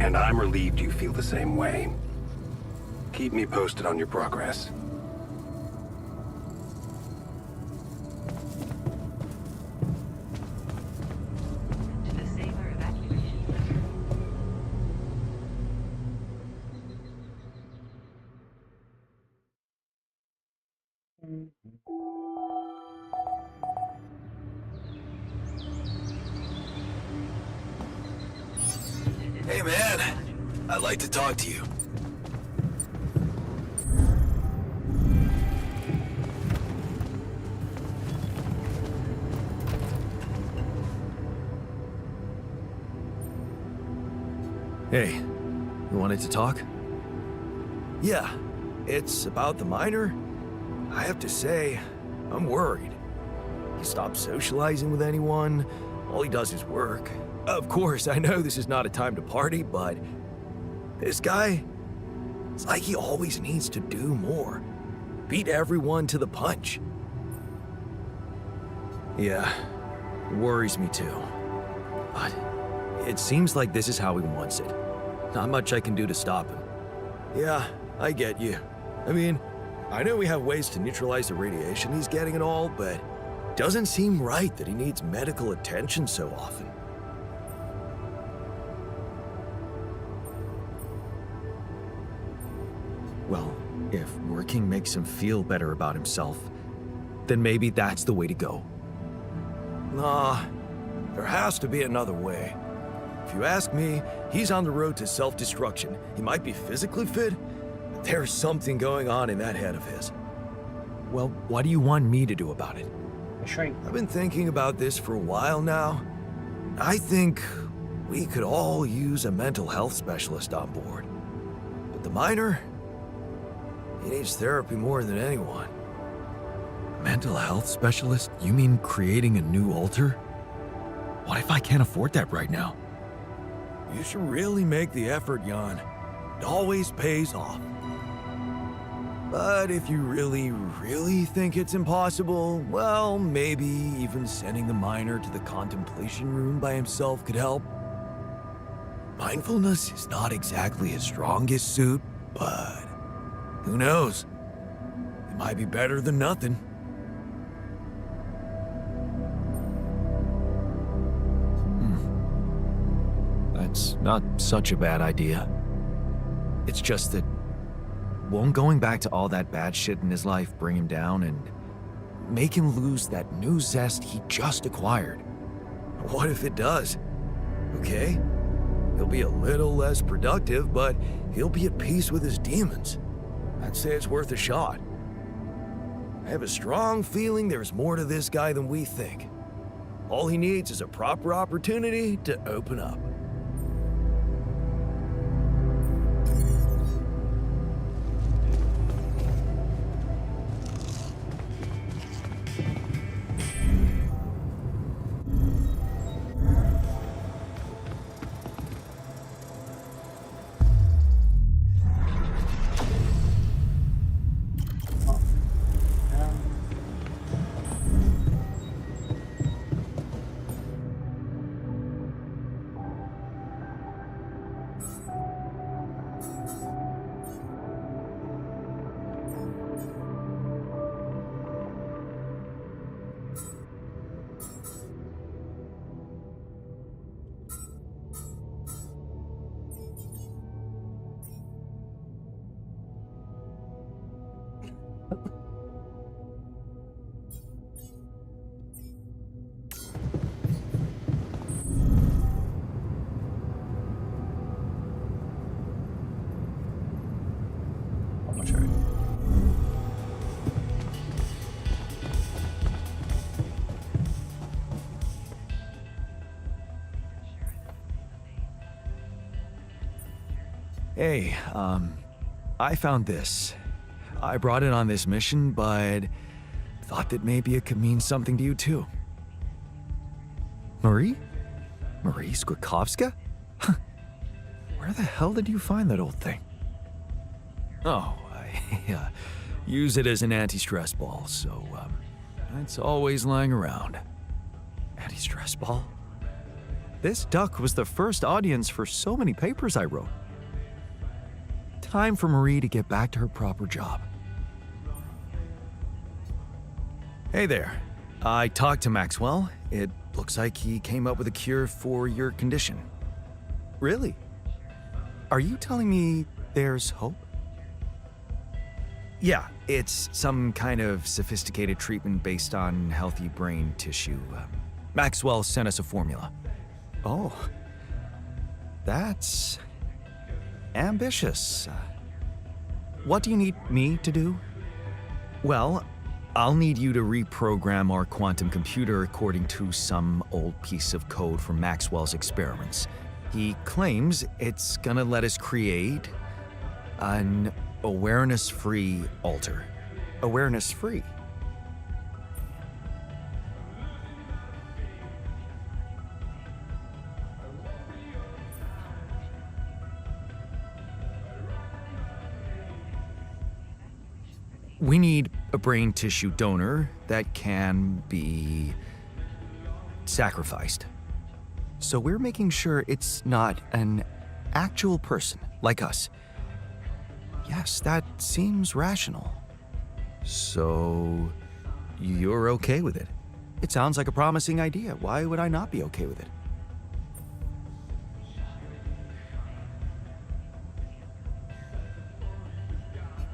And I'm relieved you feel the same way. Keep me posted on your progress. Hey, man. I'd like to talk to you. Hey, you wanted to talk? Yeah, it's about the miner. I have to say, I'm worried. He stopped socializing with anyone. All he does is work. Of course, I know this is not a time to party, but this guy, it's like he always needs to do more. Beat everyone to the punch. Yeah, it worries me too. But it seems like this is how he wants it. Not much I can do to stop him. Yeah, I get you. I mean, I know we have ways to neutralize the radiation he's getting and all, but it doesn't seem right that he needs medical attention so often. Well, if working makes him feel better about himself, then maybe that's the way to go. Nah, there has to be another way. If you ask me, he's on the road to self-destruction. He might be physically fit, but there's something going on in that head of his. Well, what do you want me to do about it? A shrink. I've been thinking about this for a while now. I think we could all use a mental health specialist on board. But the miner, he needs therapy more than anyone. Mental health specialist? You mean creating a new altar? What if I can't afford that right now? You should really make the effort, Jan. It always pays off. But if you really think it's impossible, well, maybe even sending the miner to the contemplation room by himself could help. Mindfulness is not exactly his strongest suit, but who knows? It might be better than nothing. That's not such a bad idea. It's just that won't going back to all that bad shit in his life bring him down and make him lose that new zest he just acquired? What if it does? Okay, he'll be a little less productive, but he'll be at peace with his demons. I'd say it's worth a shot. I have a strong feeling there's more to this guy than we think. All he needs is a proper opportunity to open up. Hey, I found this. I brought it on this mission, but thought that maybe it could mean something to you too. Marie? Marie Skrzydkowska? Where the hell did you find that old thing? Oh, I use it as an anti-stress ball, so it's always lying around. Anti-stress ball? This duck was the first audience for so many papers I wrote. Time for Marie to get back to her proper job. Hey there. I talked to Maxwell. It looks like he came up with a cure for your condition. Really? Are you telling me there's hope? Yeah, it's some kind of sophisticated treatment based on healthy brain tissue. Maxwell sent us a formula. Oh, that's ambitious. What do you need me to do? Well, I'll need you to reprogram our quantum computer according to some old piece of code from Maxwell's experiments. He claims it's gonna let us create an awareness-free altar. Awareness-free? We need a brain tissue donor that can be sacrificed. So we're making sure it's not an actual person like us. Yes, that seems rational. So you're okay with it? It sounds like a promising idea. Why would I not be okay with it?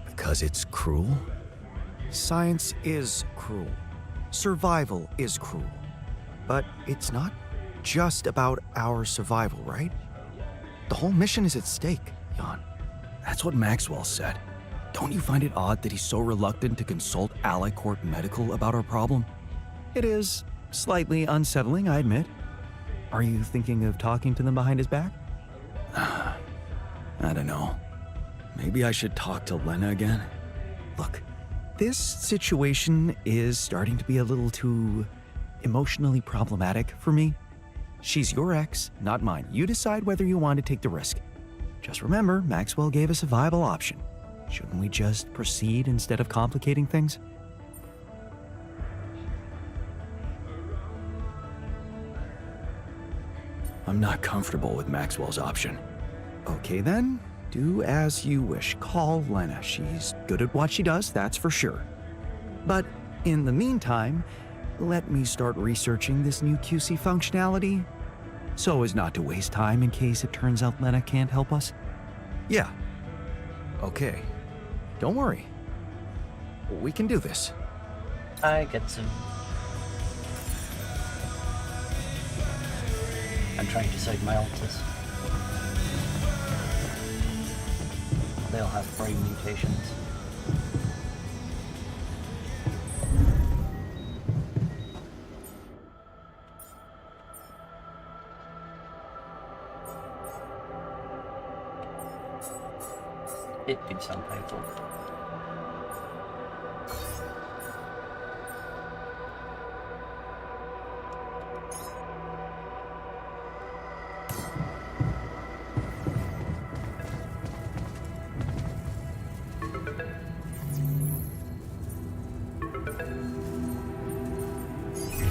Because it's cruel? Science is cruel. Survival is cruel. But it's not just about our survival, right? The whole mission is at stake, Jan. That's what Maxwell said. Don't you find it odd that he's so reluctant to consult Alicorp Medical about our problem? It is slightly unsettling, I admit. Are you thinking of talking to them behind his back? I don't know. Maybe I should talk to Lena again? Look, this situation is starting to be a little too emotionally problematic for me. She's your ex, not mine. You decide whether you want to take the risk. Just remember, Maxwell gave us a viable option. Shouldn't we just proceed instead of complicating things? I'm not comfortable with Maxwell's option. Okay then, do as you wish. Call Lena. She's good at what she does, that's for sure. But in the meantime, let me start researching this new QC functionality so as not to waste time in case it turns out Lena can't help us. Yeah. Okay. Don't worry. We can do this. I get some. I'm trying to save my alters. They'll have brain mutations. It did sound painful.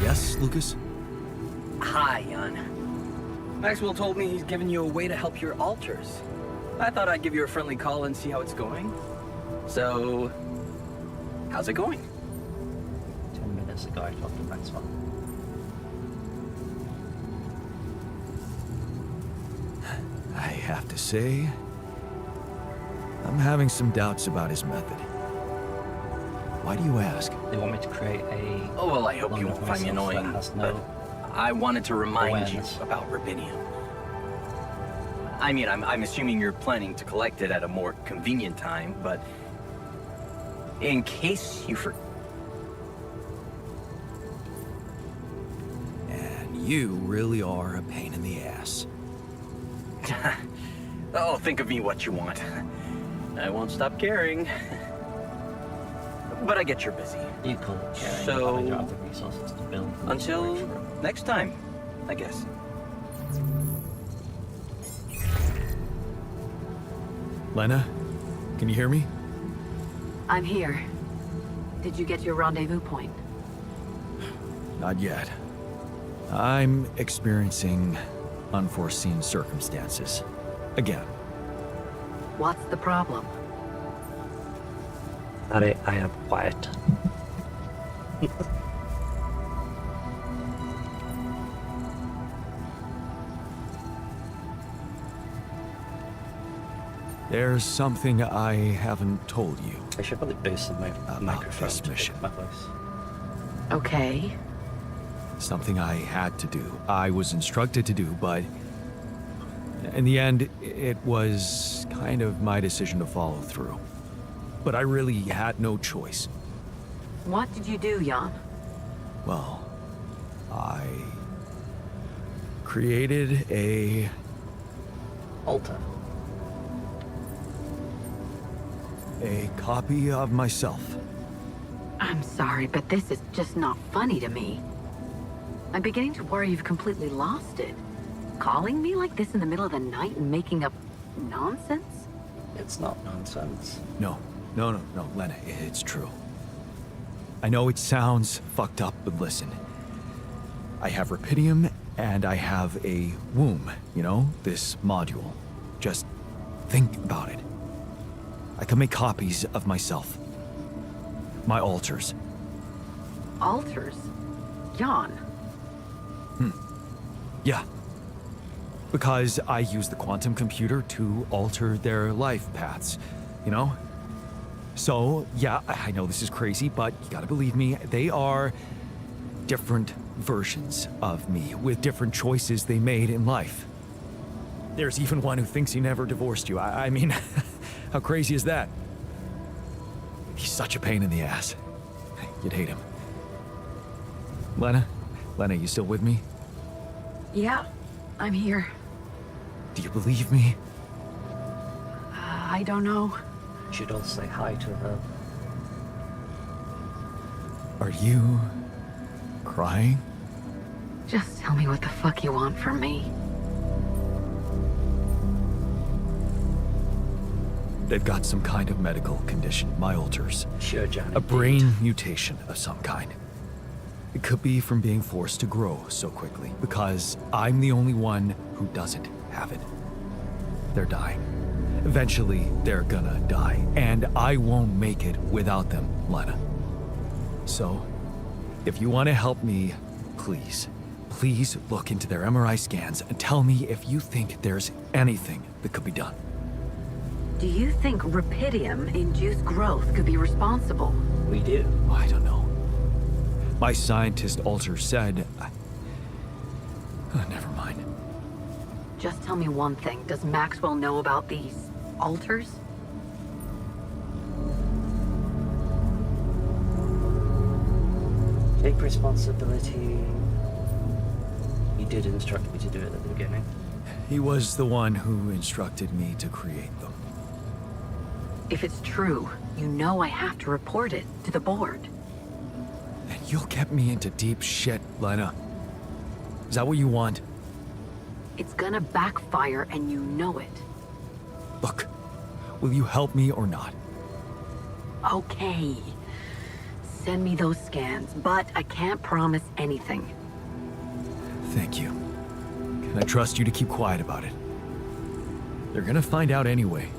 Yes, Lucas? Hi, Jan. Maxwell told me he's giving you a way to help your alters. I thought I'd give you a friendly call and see how it's going. So, how's it going? 10 minutes ago I talked to Maxwell. I have to say, I'm having some doubts about his method. Why do you ask? They want me to create a... Oh, well, I hope you clone won't of find me myself that annoying, has but no I wanted to remind awareness. you about Rubidium. I mean, I'm assuming you're planning to collect it at a more convenient time, but in case you forget. And you really are a pain in the ass. Oh, think of me what you want. I won't stop caring. But I get you're busy. You call it caring, So, but I don't have the resources to build the Until storage room. next time, I guess. Lena, can you hear me? I'm here. Did you get your rendezvous point? Not yet. I'm experiencing unforeseen circumstances. Again. What's the problem? I am quiet. There's something I haven't told you. I should probably boost the microphone this to mission. pick my voice. Okay. Something I had to do. I was instructed to do, but in the end, it was kind of my decision to follow through. But I really had no choice. What did you do, Jan? Well, I created a Alter. copy of myself. I'm sorry, but this is just not funny to me. I'm beginning to worry you've completely lost it. Calling me like this in the middle of the night and making up nonsense? It's not nonsense. No, Lena, it's true. I know it sounds fucked up, but listen. I have Rapidium and I have a womb, you know, this module. Just think about it. I can make copies of myself. My alters. Alters? Jan. Yeah. Because I use the quantum computer to alter their life paths, you know? So, yeah, I know this is crazy, but you gotta believe me, they are different versions of me with different choices they made in life. There's even one who thinks he never divorced you. I mean, how crazy is that? He's such a pain in the ass. You'd hate him. Lena? Lena, you still with me? Yeah, I'm here. Do you believe me? I don't know. You should all say hi to her. Are you crying? Just tell me what the fuck you want from me. They've got some kind of medical condition, my alters. Sure, Jan. A brain mutation of some kind. It could be from being forced to grow so quickly, because I'm the only one who doesn't have it. They're dying. Eventually, they're gonna die, and I won't make it without them, Lena. So, if you want to help me, please look into their MRI scans and tell me if you think there's anything that could be done. Do you think rapidium-induced growth could be responsible? We do. I don't know. My scientist alter said... never mind. Just tell me one thing. Does Maxwell know about these alters? Take responsibility. You did instruct me to do it at the beginning. He was the one who instructed me to create them. If it's true, you know I have to report it to the board. And you'll get me into deep shit, Lena. Is that what you want? It's gonna backfire and you know it. Look, will you help me or not? Okay. Send me those scans, but I can't promise anything. Thank you. Can I trust you to keep quiet about it? They're gonna find out anyway.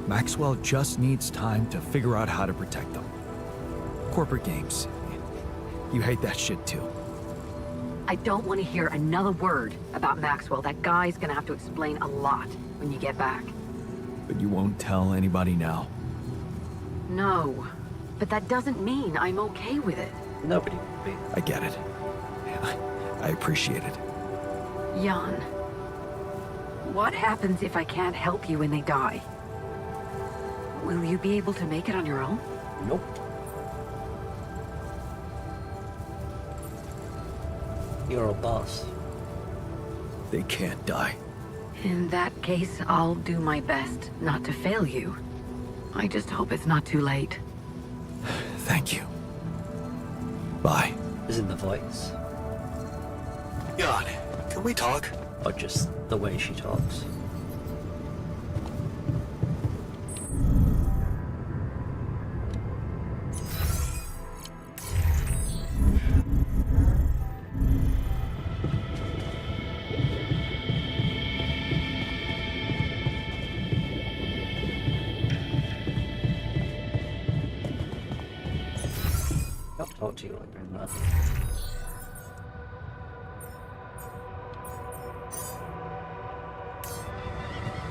Maxwell just needs time to figure out how to protect them. Corporate games. You hate that shit too. I don't want to hear another word about Maxwell. That guy's gonna have to explain a lot when you get back. But you won't tell anybody now. No, but that doesn't mean I'm okay with it. Nobody would be. I get it. I appreciate it. Jan, what happens if I can't help you when they die? Will you be able to make it on your own? Nope. You're a boss. They can't die. In that case, I'll do my best not to fail you. I just hope it's not too late. Thank you. Bye. Isn't the voice? God, can we talk? Or just the way she talks? I'll talk to you later in that.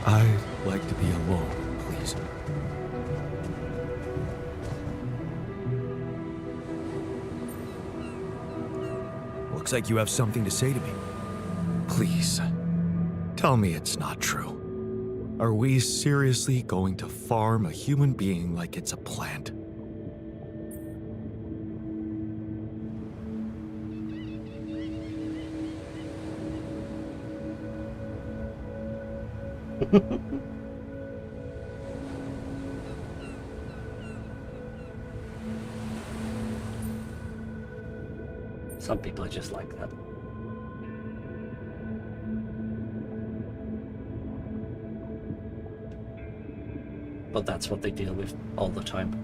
I'd like to be alone, please. Looks like you have something to say to me. Please, tell me it's not true. Are we seriously going to farm a human being like it's a plant? Some people are just like that. But that's what they deal with all the time.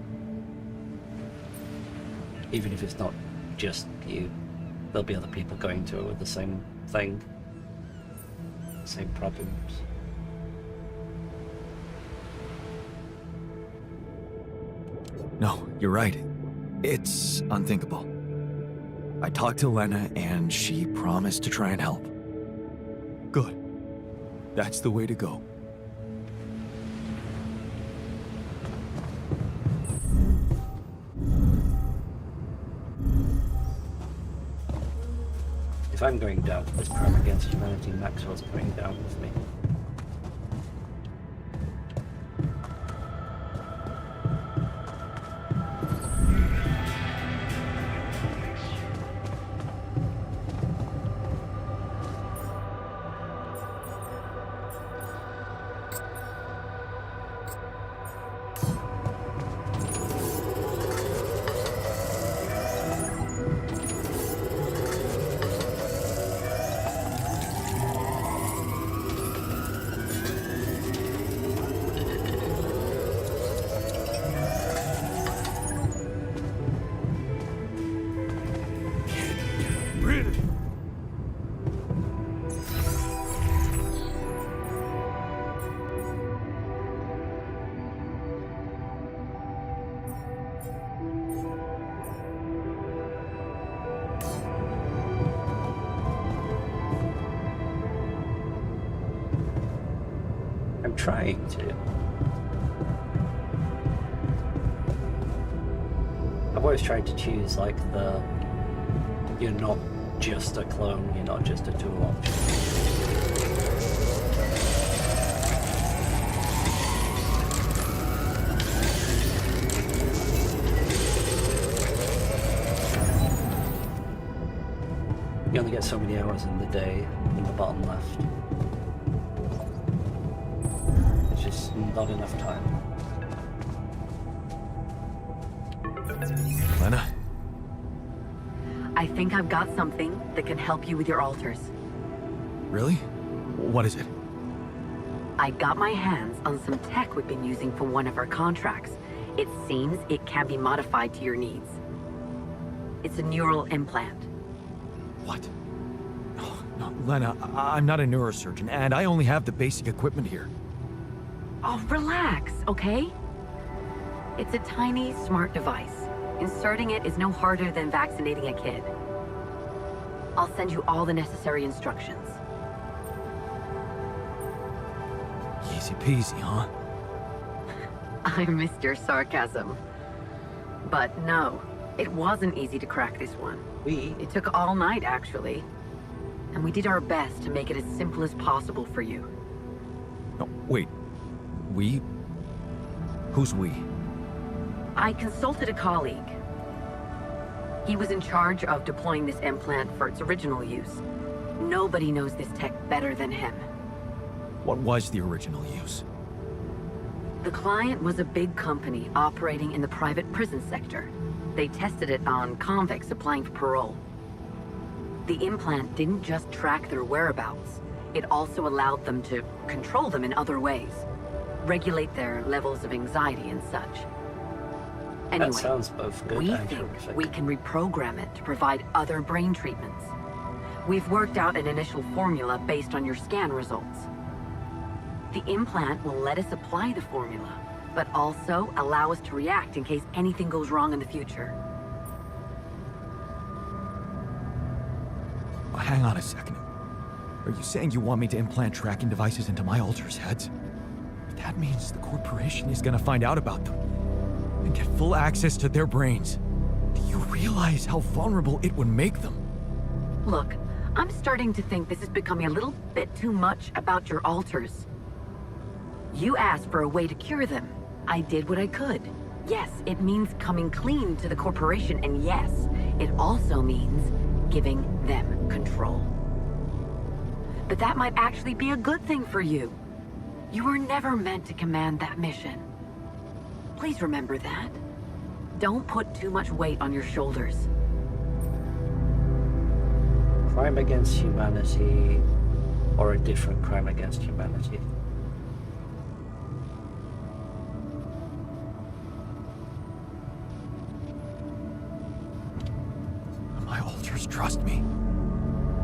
Even if it's not just you, there'll be other people going to it with the same thing. Same problems. No, you're right. It's unthinkable. I talked to Lena and she promised to try and help. Good. That's the way to go. If I'm going down for this crime against humanity, Maxwell's going down with me. trying to. I've always tried to choose like the, you're not just a clone, you're not just a tool option. You only get so many hours in the day in the bottom left. It's just not enough time. Lena? I think I've got something that can help you with your alters. Really? What is it? I got my hands on some tech we've been using for one of our contracts. It seems it can be modified to your needs. It's a neural implant. What? Oh, no, Lena, I'm not a neurosurgeon, and I only have the basic equipment here. Oh, relax, okay? It's a tiny, smart device. Inserting it is no harder than vaccinating a kid. I'll send you all the necessary instructions. Easy peasy, huh? I missed your sarcasm. But no, it wasn't easy to crack this one. It took all night, actually. And we did our best to make it as simple as possible for you. No, wait. We? Who's we? I consulted a colleague. He was in charge of deploying this implant for its original use. Nobody knows this tech better than him. What was the original use? The client was a big company operating in the private prison sector. They tested it on convicts applying for parole. The implant didn't just track their whereabouts. It also allowed them to control them in other ways. Regulate their levels of anxiety and such. Anyway, That sounds both good we and think horrific. we can reprogram it to provide other brain treatments. We've worked out an initial formula based on your scan results. The implant will let us apply the formula, but also allow us to react in case anything goes wrong in the future. Oh, hang on a second. Are you saying you want me to implant tracking devices into my alters' heads? But that means the corporation is gonna find out about them and get full access to their brains. Do you realize how vulnerable it would make them? Look, I'm starting to think this is becoming a little bit too much about your alters. You asked for a way to cure them. I did what I could. Yes, it means coming clean to the corporation, and yes, it also means giving them control. But that might actually be a good thing for you. You were never meant to command that mission. Please remember that. Don't put too much weight on your shoulders. Crime against humanity, or a different crime against humanity? My alters trust me.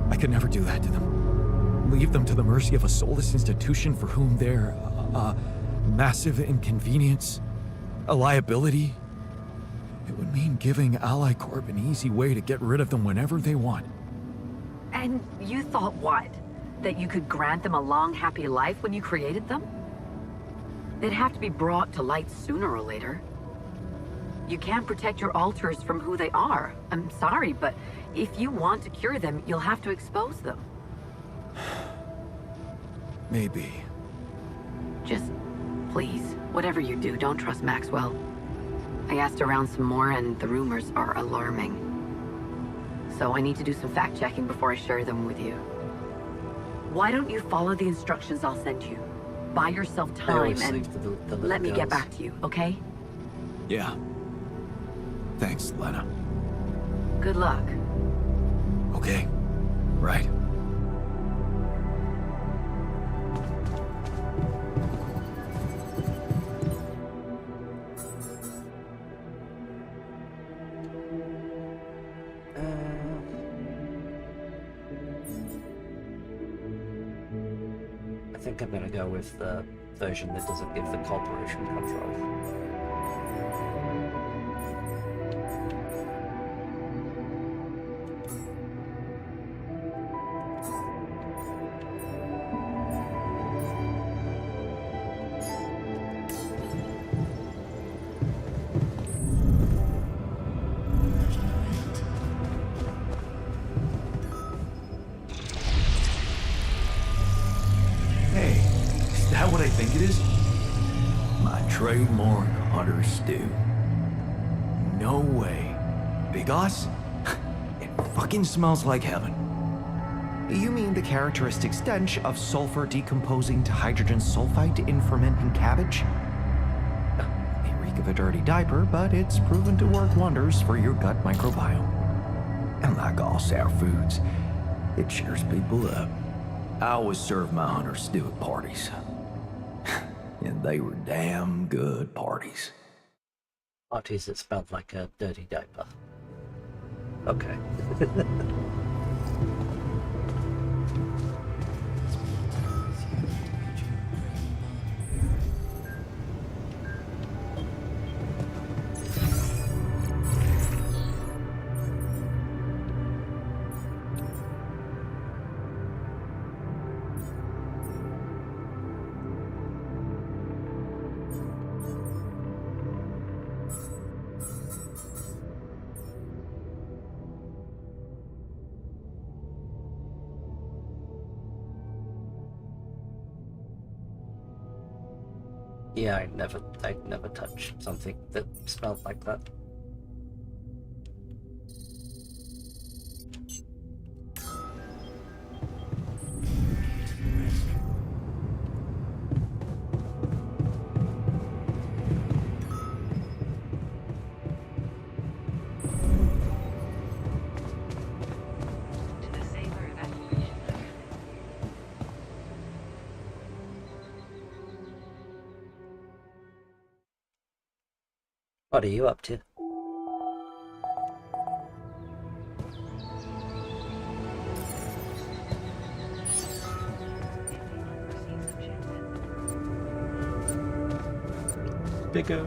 I could never do that to them. Leave them to the mercy of a soulless institution for whom they're a massive inconvenience, a liability. It would mean giving Ally Corp an easy way to get rid of them whenever they want. And you thought what? That you could grant them a long, happy life when you created them? They'd have to be brought to light sooner or later. You can't protect your alters from who they are. I'm sorry, but if you want to cure them, you'll have to expose them. Maybe. Just, please, whatever you do, don't trust Maxwell. I asked around some more, and the rumors are alarming. So I need to do some fact-checking before I share them with you. Why don't you follow the instructions I'll send you? Buy yourself I time always and leave the little let me get girls. back to you, okay? Yeah. Thanks, Lena. Good luck. Okay. Right. I think I'm gonna go with the version that doesn't give the corporation control. trademark Hunter stew. No way. Big Us? It fucking smells like heaven. You mean the characteristic stench of sulfur decomposing to hydrogen sulfide in fermenting cabbage? May reek of a dirty diaper, but it's proven to work wonders for your gut microbiome. And like all sour foods, it cheers people up. I always serve my Hunter stew at parties. And they were damn good parties. Parties that smelled like a dirty diaper. Okay. Yeah, I'd never touch something that smelled like that. What are you up to? Bigger.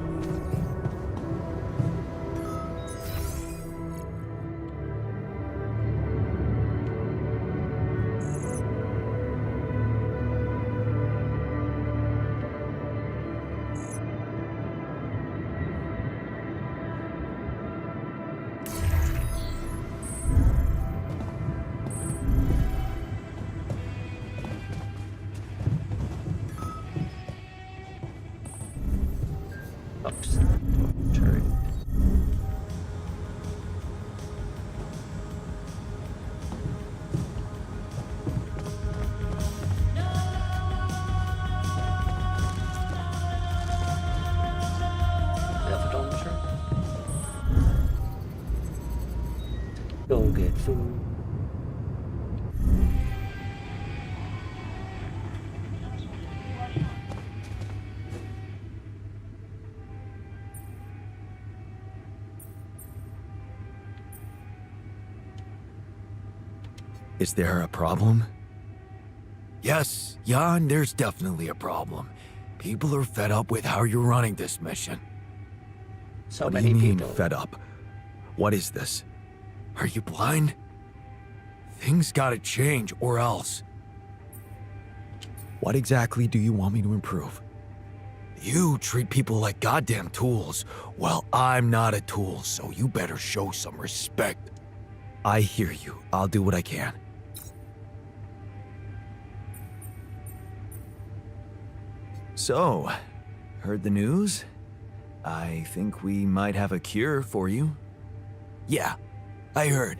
Go get food. Is there a problem? Yes, Jan, there's definitely a problem. People are fed up with how you're running this mission. So What do many you mean, people. fed up? What is this? Are you blind? Things gotta change, or else. What exactly do you want me to improve? You treat people like goddamn tools. Well, I'm not a tool, so you better show some respect. I hear you. I'll do what I can. So, heard the news? I think we might have a cure for you. Yeah, I heard.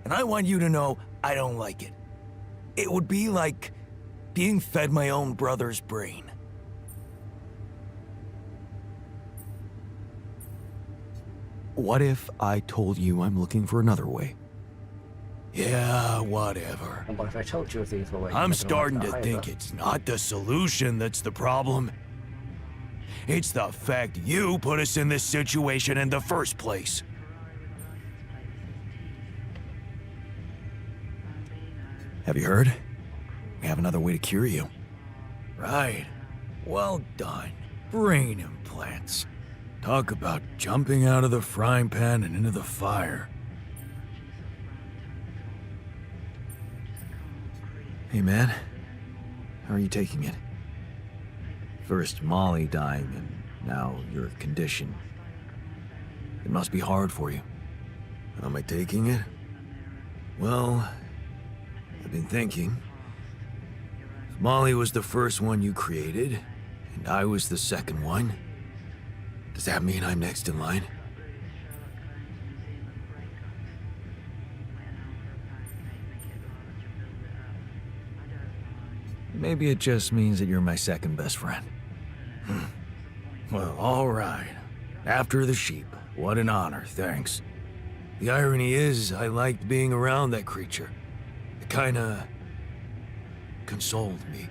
And I want you to know I don't like it. It would be like being fed my own brother's brain. What if I told you I'm looking for another way? Yeah, whatever. And what if I told you the other way? I'm You're starting gonna to like think that either. it's not the solution that's the problem. It's the fact you put us in this situation in the first place. Have you heard? We have another way to cure you. Right. Well done. Brain implants. Talk about jumping out of the frying pan and into the fire. Hey man, how are you taking it? First Molly dying and now your condition. It must be hard for you. How am I taking it? Well, I've been thinking. If Molly was the first one you created, and I was the second one, Does that mean I'm next in line? Maybe it just means that you're my second best friend. Well, all right. After the sheep. What an honor, thanks. The irony is, I liked being around that creature. It kinda consoled me.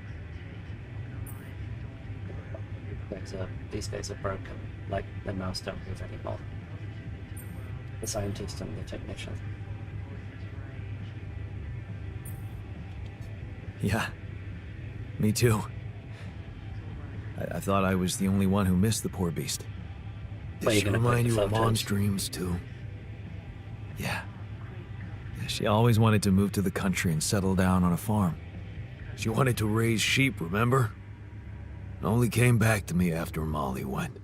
These guys are broken. Like, the mouse don't move anymore. The scientist and the technician. Yeah, me too. I thought I was the only one who missed the poor beast. Well, Did she you're gonna remind put you the of Mom's photos. dreams too? Yeah. She always wanted to move to the country and settle down on a farm. She wanted to raise sheep, remember? Only came back to me after Molly went.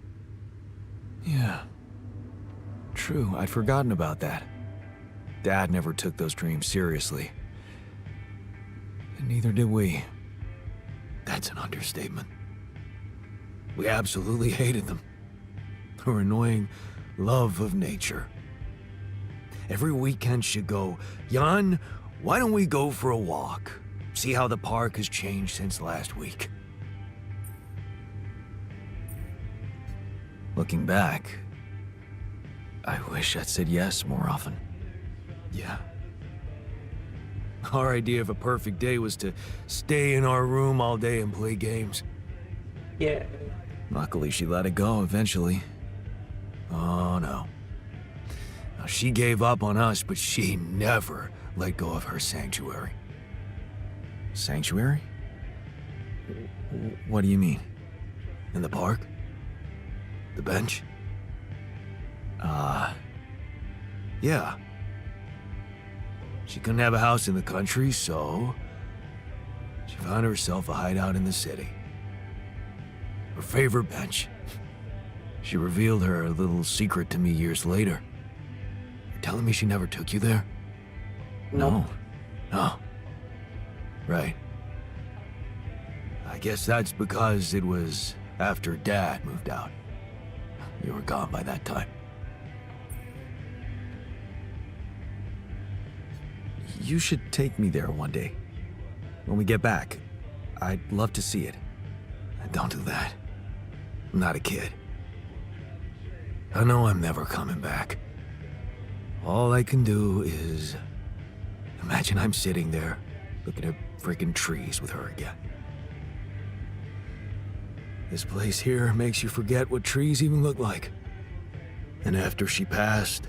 Yeah. True, I'd forgotten about that. Dad never took those dreams seriously. And neither did we. That's an understatement. We absolutely hated them. Her annoying love of nature. Every weekend she'd go, Jan, why don't we go for a walk? See how the park has changed since last week. Looking back, I wish I'd said yes more often. Yeah. Our idea of a perfect day was to stay in our room all day and play games. Yeah. Luckily, she let it go eventually. Oh no. Now, she gave up on us, but she never let go of her sanctuary. Sanctuary? What do you mean? In the park? The bench? Yeah. She couldn't have a house in the country, so she found herself a hideout in the city. Her favorite bench. She revealed her little secret to me years later. You're telling me she never took you there? No. Right. I guess that's because it was after Dad moved out. You were gone by that time. You should take me there one day. When we get back, I'd love to see it. Don't do that. I'm not a kid. I know I'm never coming back. All I can do is imagine I'm sitting there, looking at freaking trees with her again. This place here makes you forget what trees even look like. And after she passed,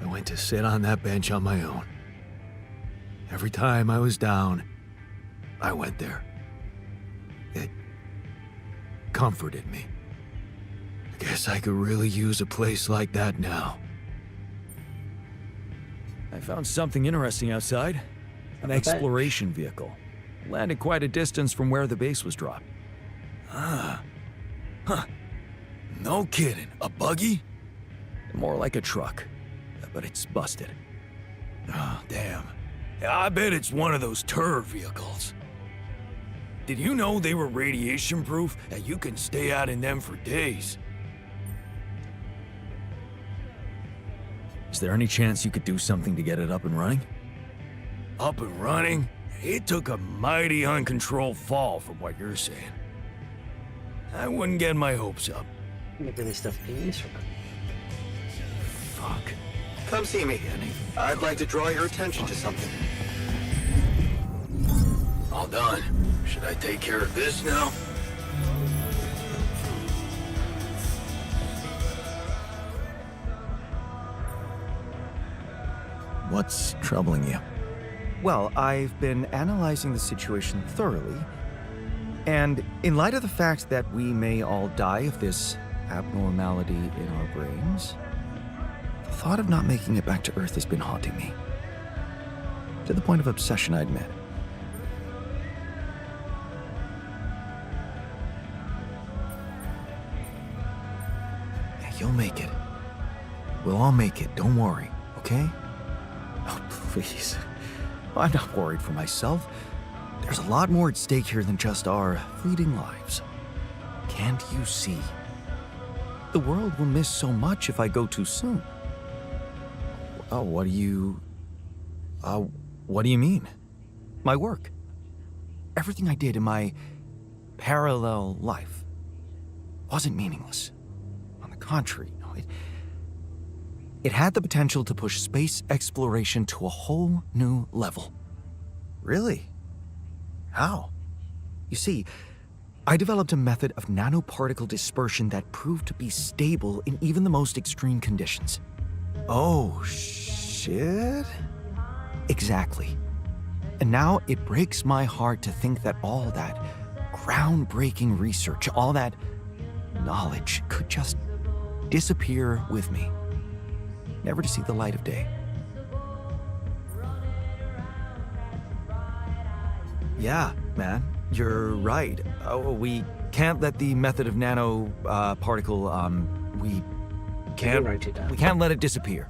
I went to sit on that bench on my own. Every time I was down, I went there. It comforted me. I guess I could really use a place like that now. I found something interesting outside. An exploration vehicle. Landed quite a distance from where the base was dropped. No kidding. A buggy? More like a truck, but it's busted. Oh, damn. I bet it's one of those tour vehicles. Did you know they were radiation proof and you can stay out in them for days? Is there any chance you could do something to get it up and running? Up and running? It took a mighty uncontrolled fall from what you're saying. I wouldn't get my hopes up. Maybe this stuff can use from it. Fuck. Come see me. I'd like to draw your attention to something. All done. Should I take care of this now? What's troubling you? Well, I've been analyzing the situation thoroughly, and in light of the fact that we may all die of this abnormality in our brains, the thought of not making it back to Earth has been haunting me. To the point of obsession, I admit. You'll make it. We'll all make it, don't worry, okay? Oh, please. I'm not worried for myself. There's a lot more at stake here than just our fleeting lives. Can't you see? the world will miss so much if I go too soon. Oh, what do you mean? My work. Everything I did in my parallel life wasn't meaningless. On the contrary, no, it had the potential to push space exploration to a whole new level. Really? How? You see, I developed a method of nanoparticle dispersion that proved to be stable in even the most extreme conditions. Oh, shit? Exactly. And now it breaks my heart to think that all that groundbreaking research, all that knowledge could just disappear with me, never to see the light of day. Yeah, man, you're right. Oh, we can't let the method of nanoparticle, we Write it down. we can't let it disappear.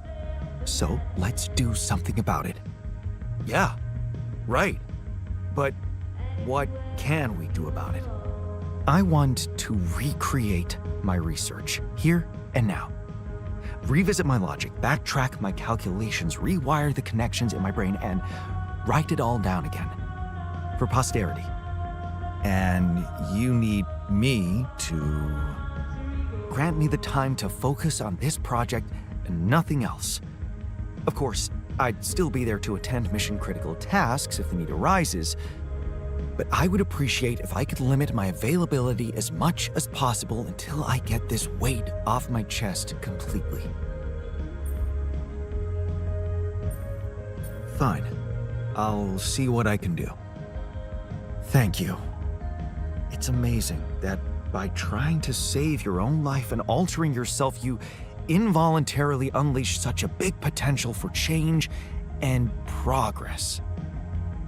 So let's do something about it. Yeah, right. But what can we do about it? I want to recreate my research, here and now. Revisit my logic, backtrack my calculations, rewire the connections in my brain, and write it all down again. For posterity. And you need me to... Grant me the time to focus on this project and nothing else. Of course, I'd still be there to attend mission-critical tasks if the need arises, but I would appreciate if I could limit my availability as much as possible until I get this weight off my chest completely. Fine. I'll see what I can do. Thank you. It's amazing that by trying to save your own life and altering yourself, you involuntarily unleash such a big potential for change and progress.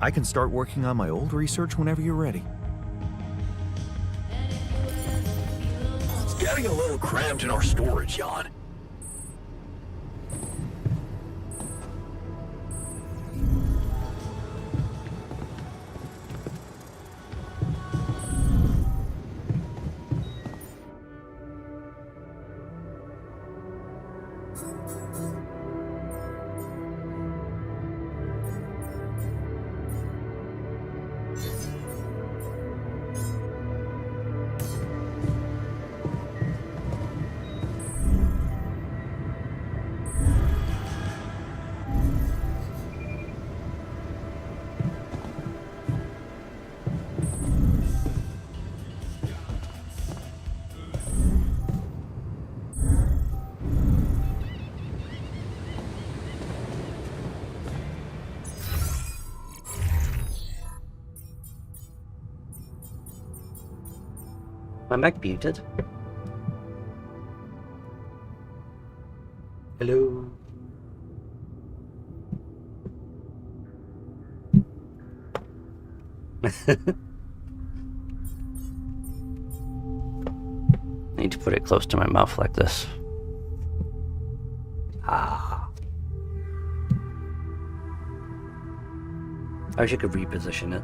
I can start working on my old research whenever you're ready. It's getting a little cramped in our storage, Jan. My mic muted. Hello. I need to put it close to my mouth like this. Ah. I wish I could reposition it.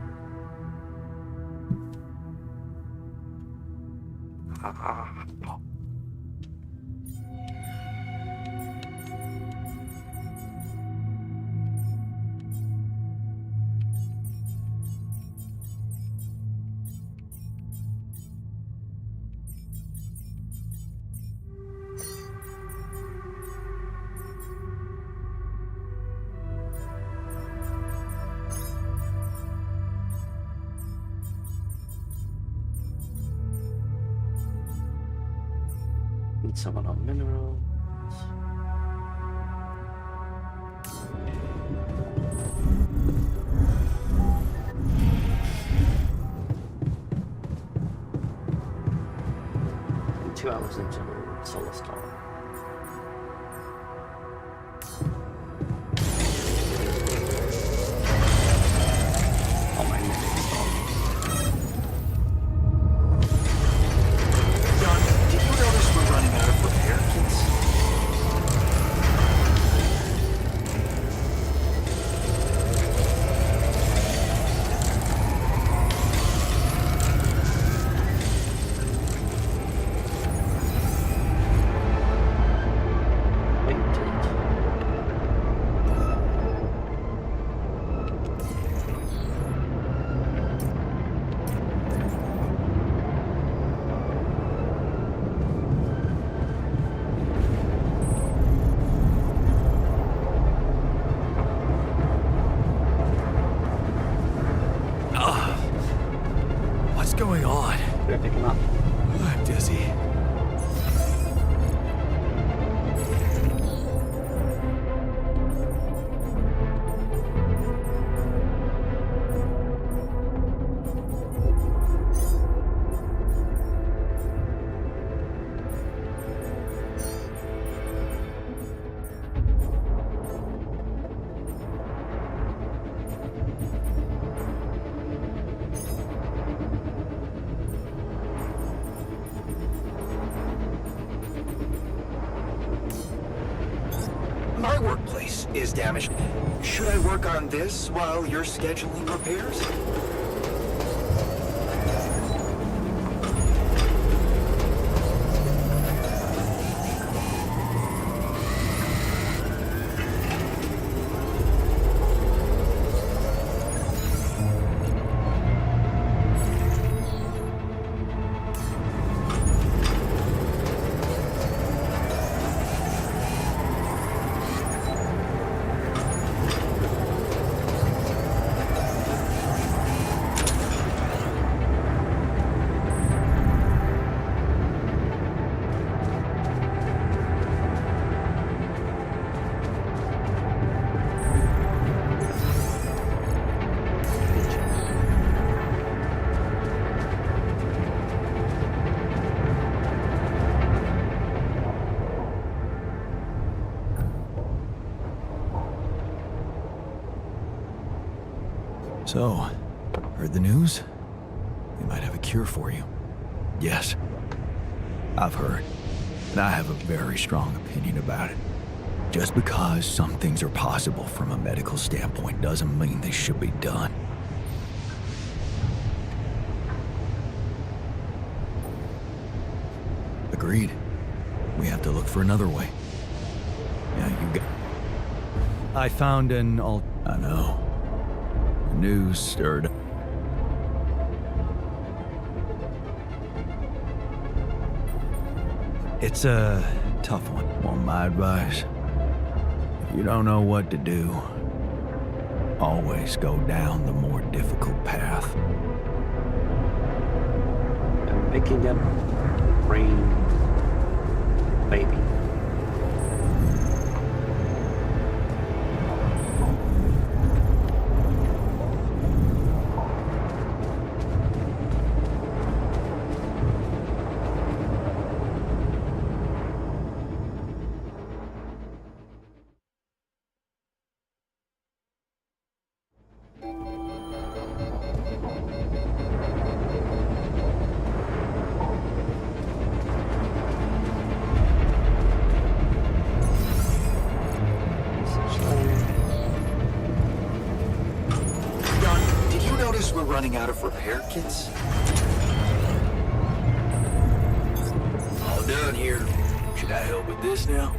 Need someone on minerals. And 2 hours into solar storm. Oh my god. Jan, did you notice we're running out of repair kits? my workplace is damaged. Should I work on this while you're scheduling repairs? So, heard the news? They might have a cure for you. Yes, I've heard. And I have a very strong opinion about it. Just because some things are possible from a medical standpoint doesn't mean they should be done. Agreed. We have to look for another way. Yeah, you got... I found an I know. The news stirred. It's a tough one. Want my advice? If you don't know what to do, always go down the more difficult path. I'm making a brain baby. We're running out of repair kits. All done here. Should I help with this now?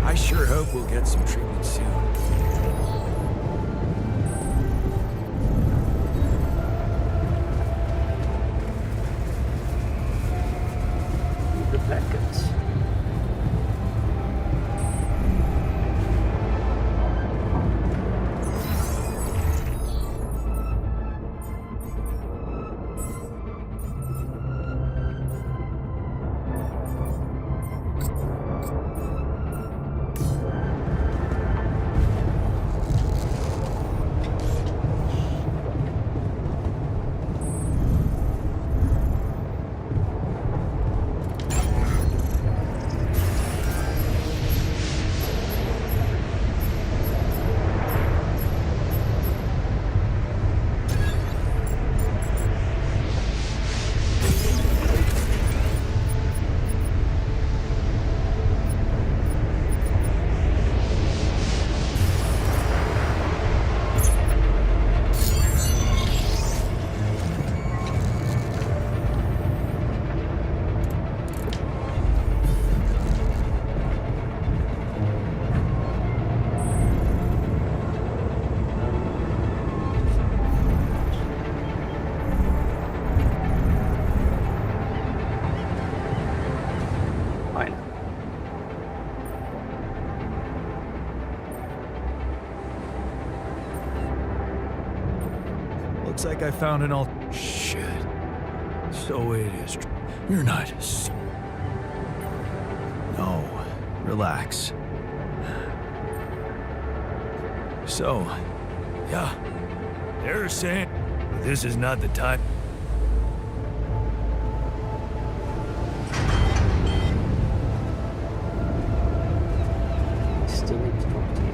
I sure hope we'll get some treatment soon. The packets. Looks like I found an all... Shit. So it is. You're not. No, relax. So, yeah, they're saying this is not the time. Still need to talk to you.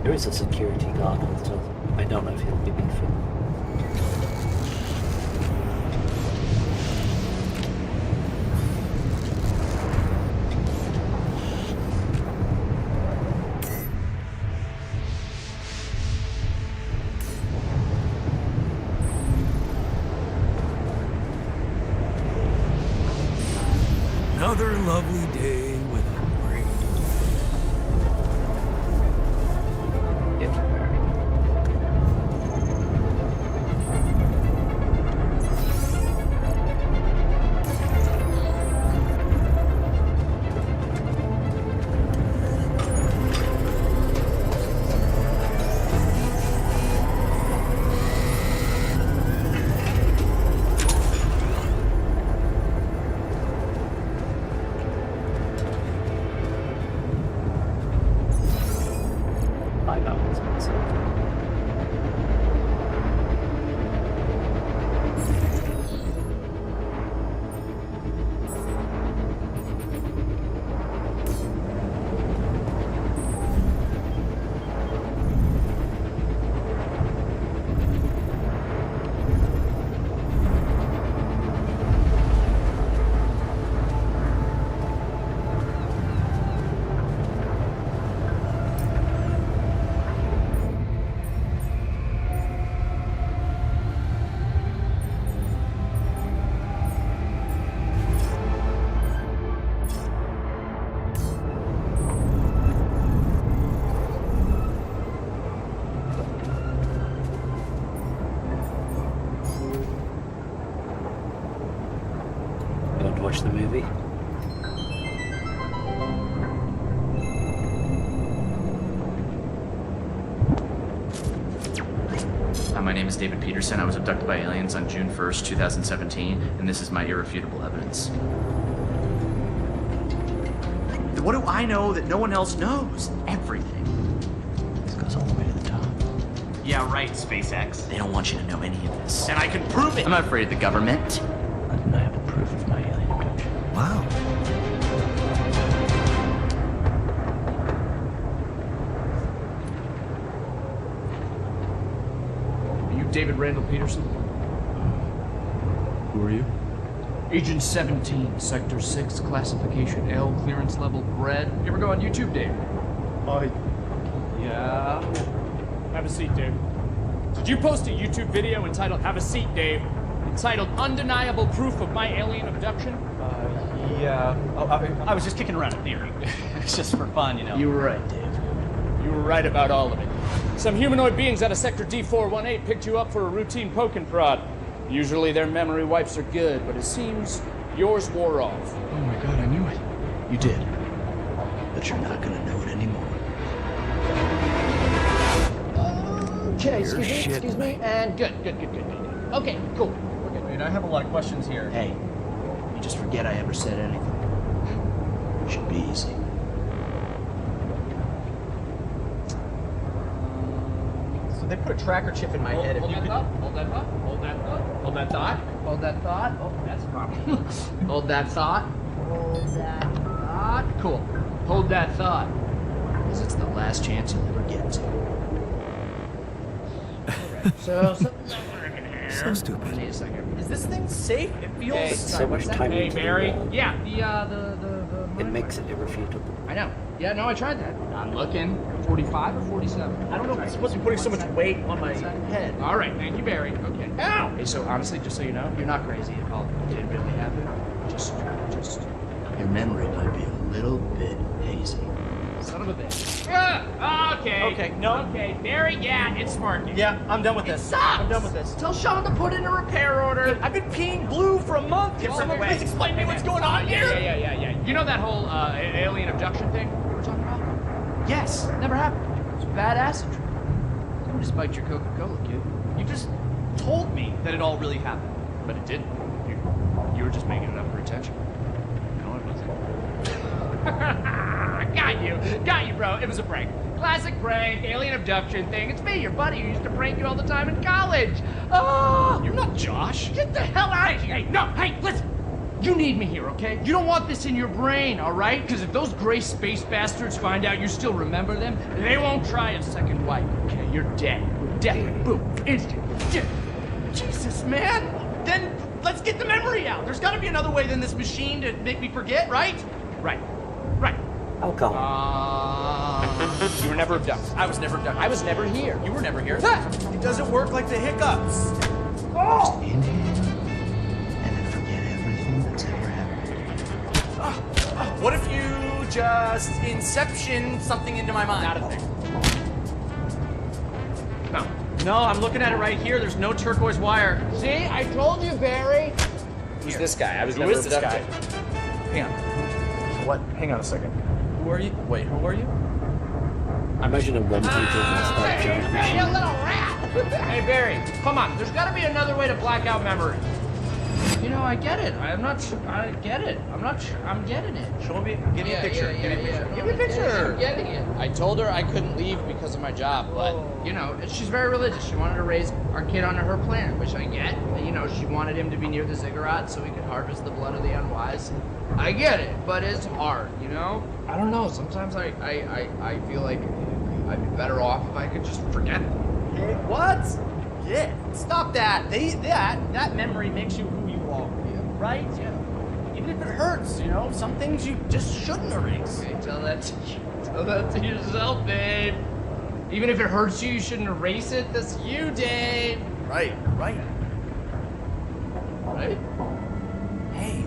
There is a security guard on the top. I don't know if he'll be beefy. Another lovely day with a break. If you're married. I know it's myself. My name is David Peterson. I was abducted by aliens on June 1st, 2017, and this is my irrefutable evidence. What do I know that no one else knows? Everything. This goes all the way to the top. Yeah, right, SpaceX. They don't want you to know any of this. And I can prove it! I'm not afraid of the government. Undeniable proof of my alien abduction. Wow. Are you David Randall Peterson? Who are you? Agent 17, Sector 6, classification L, clearance level bred. You ever go on YouTube, Dave? Yeah. Have a seat, Dave. Did you post a YouTube video entitled Have a Seat, Dave? Entitled Undeniable Proof of My Alien Abduction? Yeah. Oh, I was just kicking around a theory. It's just for fun, you know. You were right, Dave. You were right about all of it. Some humanoid beings out of Sector D418 picked you up for a routine poke and prod. Usually their memory wipes are good, but it seems yours wore off. Oh my god, I knew it. You did. But you're not gonna know it anymore. Okay, You're excuse me, and good. Okay, cool. We're good. Wait, I have a lot of questions here. Hey, you just forget I ever said anything. It should be easy. So they put a tracker chip in my head. Hold that thought. Hold that thought. Hold that thought. Hold that thought. Hold that thought. Oh, that's a problem. Hold that thought. Hold that thought. Cool. Hold that thought. Because it's the last chance you'll ever get to. So something's not working here. So stupid. Wait a second. Is this thing safe? It feels... Hey, So much time Hey, into Barry. the Yeah, the It makes it irrefutable. I know. Yeah, no, I tried that. I'm looking. 45 or 47? I don't know if I'm supposed to be putting so much weight on my head. All right, thank you, Barry. Okay. Ow! Hey, so honestly, just so you know, you're not crazy at all. It didn't really happen. Just. Your memory might be a little bit hazy. Son of a bitch. Yeah. Okay, Barry, yeah, it's smart. Yeah, I'm done with It this. sucks. I'm done with this. Tell Sean to put in a repair order. I've been peeing blue for a month. Can someone please explain to me what's going on here? Yeah. You know that whole alien abduction thing we were talking about? Yes, never happened. It's a bad acid trip. Somebody spiked your Coca-Cola, kid. You just told me that it all really happened. But it didn't. You were just making it up for attention. No, it wasn't. Got you, bro. It was a prank. Classic prank, alien abduction thing. It's me, your buddy, who used to prank you all the time in college. Oh, You're not Josh. get the hell out of here. Hey, listen. You need me here, okay? You don't want this in your brain, all right? Because if those gray space bastards find out you still remember them, they won't try a second wipe, okay? You're dead. Dead. Boom. Instant. Dead. Jesus, man. Then let's get the memory out. There's got to be another way than this machine to make me forget, right? Right. Alcohol. You were never abducted. I was never done. I was never here. You were never here. It doesn't work like the hiccups. Oh! Inhale. And then forget everything that's ever happened. What if you just inception something into my mind? Not a thing. No. No, I'm looking at it right here. There's no turquoise wire. See? I told you, Barry. Who's this guy? I was Who never is this guy? abducted. Hang on. What? Hang on a second. Who are you? Wait, who are you? I imagine a one people can start giant You machine. little rat! Hey, Barry, come on. There's got to be another way to black out memory. You know, I get it. I get it. I'm getting it. Show me. Give me a picture. Give me a picture. Give me a I'm picture. getting it. I told her I couldn't leave because of my job, but, you know, she's very religious. She wanted to raise our kid on her planet, which I get. You know, she wanted him to be near the ziggurat so he could harvest the blood of the unwise. I get it, but it's hard, you know? I don't know. Sometimes I feel like I'd be better off if I could just forget them. Hey, what? Yeah. Stop that. That memory makes you who you are. Yeah. Right? Yeah. Even if it hurts, you know, some things you just shouldn't erase. Okay, tell that to yourself, Dave. Even if it hurts you, you shouldn't erase it. That's you, Dave. Right. Right? Hey,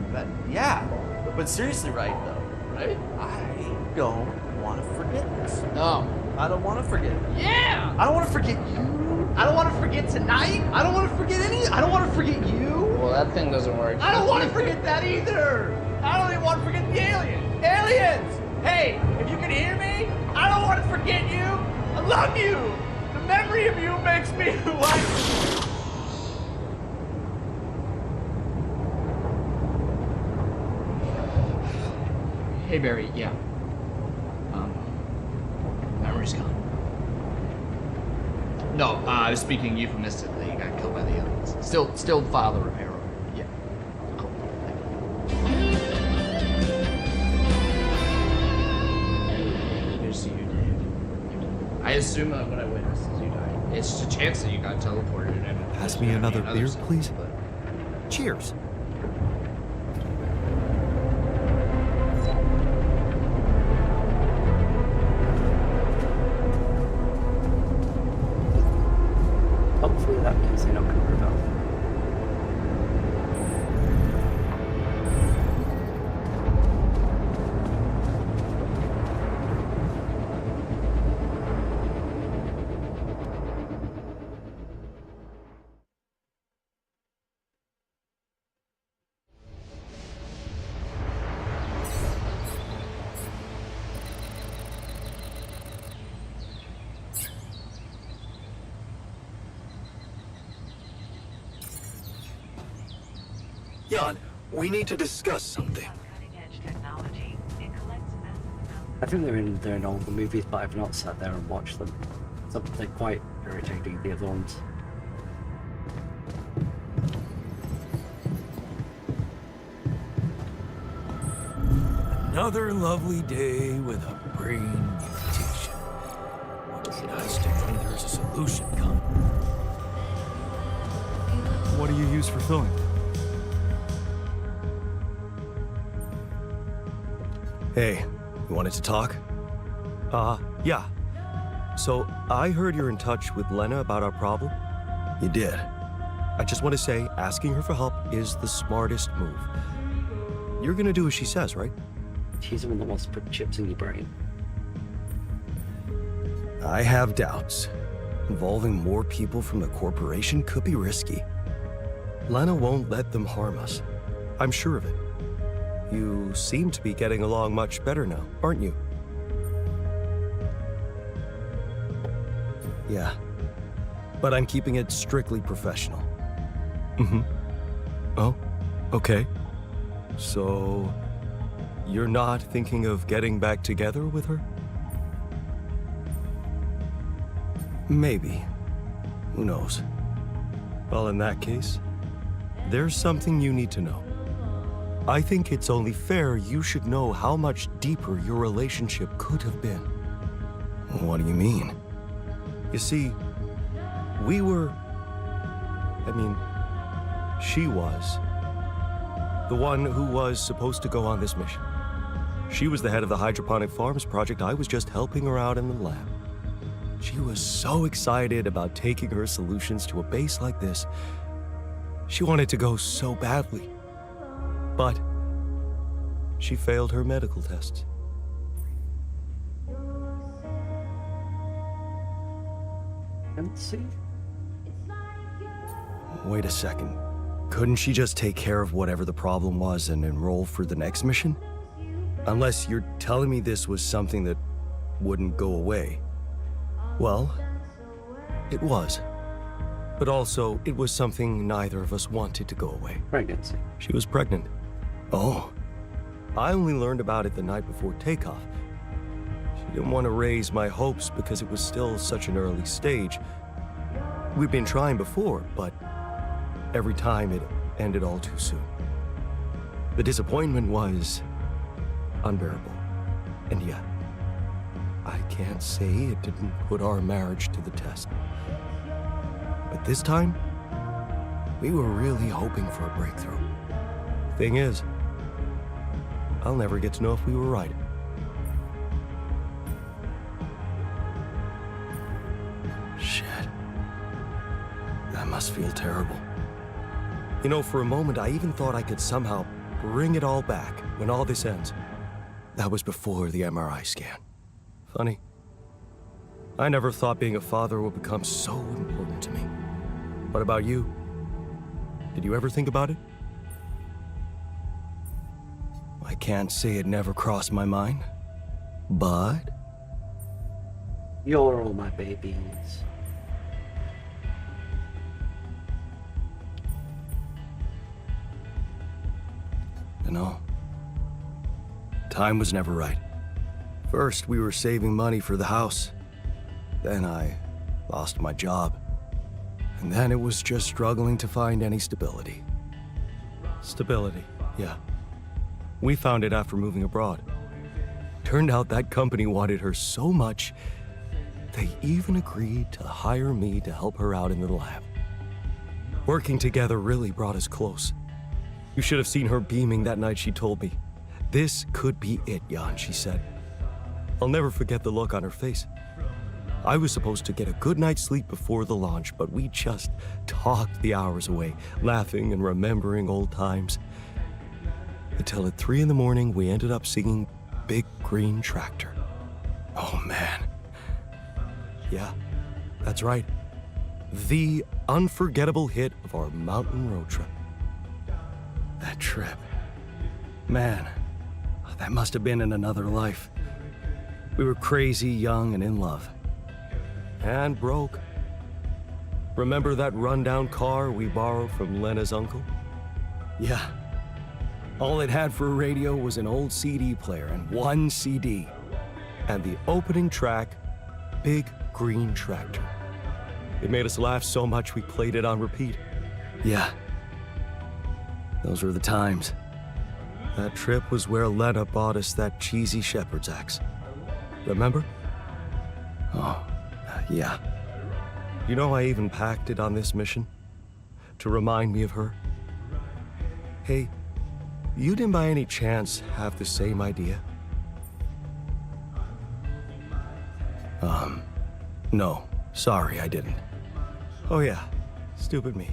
but seriously, right though. Right? I don't want to forget this. No. I don't want to forget it. Yeah! I don't want to forget you. I don't want to forget tonight. I don't want to forget I don't want to forget you. Well, that thing doesn't work. I don't want to forget that either. I don't even want to forget the aliens. Aliens! Hey, if you can hear me, I don't want to forget you. I love you. The memory of you makes me who I am. Hey Barry, yeah. Memory's gone. No, I was speaking euphemistically. You got killed by the aliens. Still file the repair order. Yeah. Cool. Here's you, Dave. I assume that what I witnessed is you died. It's just a chance that you got teleported and Pass me another beer, stuff, please. but- Cheers. Hopefully that means they're not going to rebel. Jan, we need to discuss something. I think they're in all the movies, but I've not sat there and watched them. So they're quite irritating, the other ones. Another lovely day with a brain mutation. Nice to know there's a solution coming. What do you use for filling? Hey, you wanted to talk? Yeah. So, I heard you're in touch with Lena about our problem. You did. I just want to say, asking her for help is the smartest move. You're gonna do as she says, right? She's the one that wants to put chips in your brain. I have doubts. Involving more people from the corporation could be risky. Lena won't let them harm us. I'm sure of it. You seem to be getting along much better now, aren't you? Yeah. But I'm keeping it strictly professional. Mm-hmm. Oh, okay. So, you're not thinking of getting back together with her? Maybe. Who knows? Well, in that case, there's something you need to know. I think it's only fair you should know how much deeper your relationship could have been. What do you mean? You see, she was the one who was supposed to go on this mission. She was the head of the hydroponic farms project. I was just helping her out in the lab. She was so excited about taking her solutions to a base like this. She wanted to go so badly. But she failed her medical tests. And see? Wait a second. Couldn't she just take care of whatever the problem was and enroll for the next mission? Unless you're telling me this was something that wouldn't go away. Well, it was. But also, it was something neither of us wanted to go away. Pregnancy. She was pregnant. Oh. I only learned about it the night before takeoff. She didn't want to raise my hopes because it was still such an early stage. We'd been trying before, but every time it ended all too soon. The disappointment was unbearable. And yet, I can't say it didn't put our marriage to the test. But this time, we were really hoping for a breakthrough. Thing is, I'll never get to know if we were right. Shit. That must feel terrible. You know, for a moment, I even thought I could somehow bring it all back when all this ends. That was before the MRI scan. Funny. I never thought being a father would become so important to me. What about you? Did you ever think about it? I can't say it never crossed my mind, but... You're all my babies. You know, time was never right. First, we were saving money for the house. Then I lost my job. And then it was just struggling to find any stability. Stability, yeah. We found it after moving abroad. Turned out that company wanted her so much, they even agreed to hire me to help her out in the lab. Working together really brought us close. You should have seen her beaming that night she told me. This could be it, Jan, she said. I'll never forget the look on her face. I was supposed to get a good night's sleep before the launch, but we just talked the hours away, laughing and remembering old times. Until at 3 in the morning, we ended up singing Big Green Tractor. Oh, man. Yeah, that's right. The unforgettable hit of our mountain road trip. That trip. Man, that must have been in another life. We were crazy, young, and in love. And broke. Remember that rundown car we borrowed from Lena's uncle? Yeah. All it had for a radio was an old CD player and one CD. And the opening track, Big Green Tractor. It made us laugh so much we played it on repeat. Yeah. Those were the times. That trip was where Lena bought us that cheesy shepherd's axe. Remember? Oh, yeah. You know, I even packed it on this mission to remind me of her. Hey, you didn't by any chance have the same idea? No. Sorry, I didn't. Oh yeah, stupid me.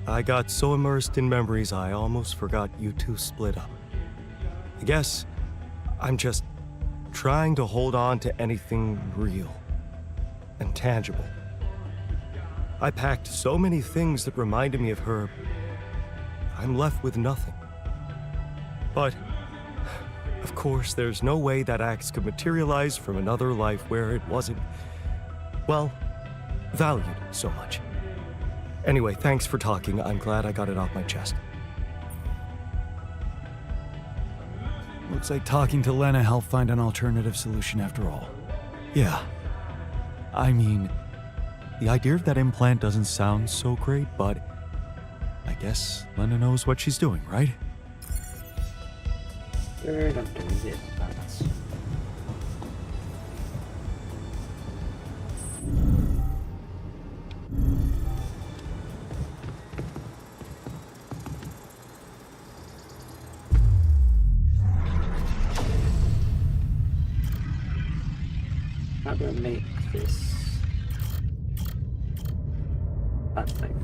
I got so immersed in memories I almost forgot you two split up. I guess I'm just trying to hold on to anything real and tangible. I packed so many things that reminded me of her, I'm left with nothing. But, of course, there's no way that axe could materialize from another life where it wasn't, well, valued so much. Anyway, thanks for talking. I'm glad I got it off my chest. Looks like talking to Lena helped find an alternative solution after all. Yeah. I mean, the idea of that implant doesn't sound so great, but I guess Lena knows what she's doing, right? Good, I'm doing it. That's... How do I make this? That thing.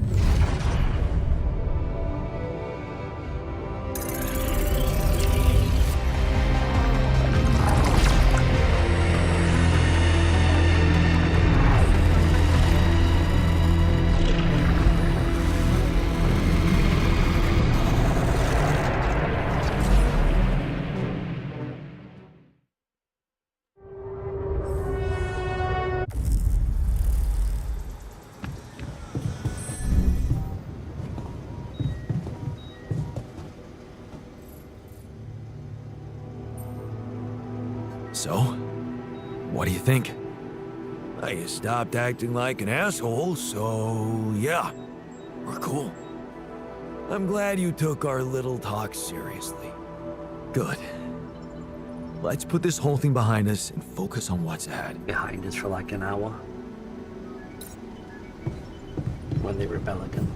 So, what do you think? You stopped acting like an asshole, so yeah, we're cool. I'm glad you took our little talk seriously. Good. Let's put this whole thing behind us and focus on what's ahead. Behind us for like an hour. When they rebel again.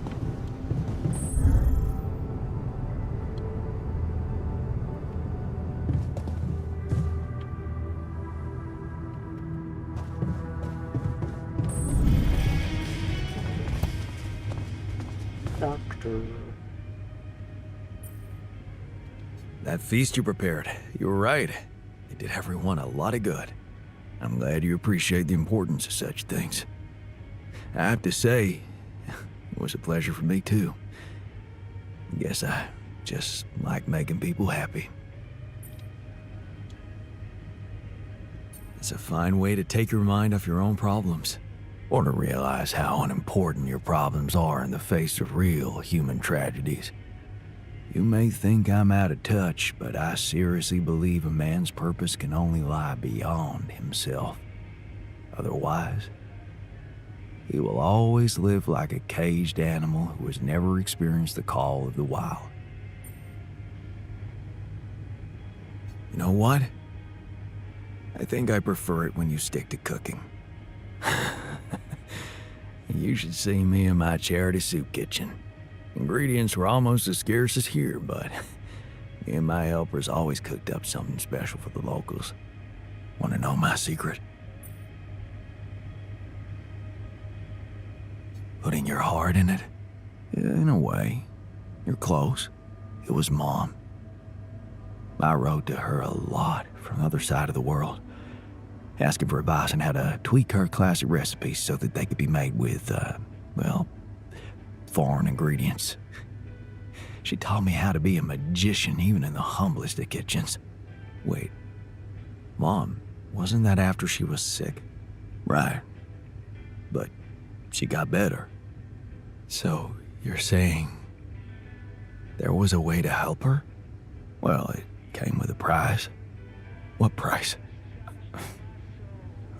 That feast you prepared, you were right. It did everyone a lot of good. I'm glad you appreciate the importance of such things. I have to say, it was a pleasure for me too. Guess I just like making people happy. It's a fine way to take your mind off your own problems, or to realize how unimportant your problems are in the face of real human tragedies. You may think I'm out of touch, but I seriously believe a man's purpose can only lie beyond himself. Otherwise, he will always live like a caged animal who has never experienced the call of the wild. You know what? I think I prefer it when you stick to cooking. You should see me in my charity soup kitchen. Ingredients were almost as scarce as here, but me and my helpers always cooked up something special for the locals. Want to know my secret? Putting your heart in it? Yeah, in a way. You're close. It was Mom. I wrote to her a lot from the other side of the world, asking for advice on how to tweak her classic recipes so that they could be made with, well, foreign ingredients. She taught me how to be a magician even in the humblest of kitchens. Wait, Mom, wasn't that after she was sick? Right. But she got better. So you're saying there was a way to help her? Well, it came with a price. What price?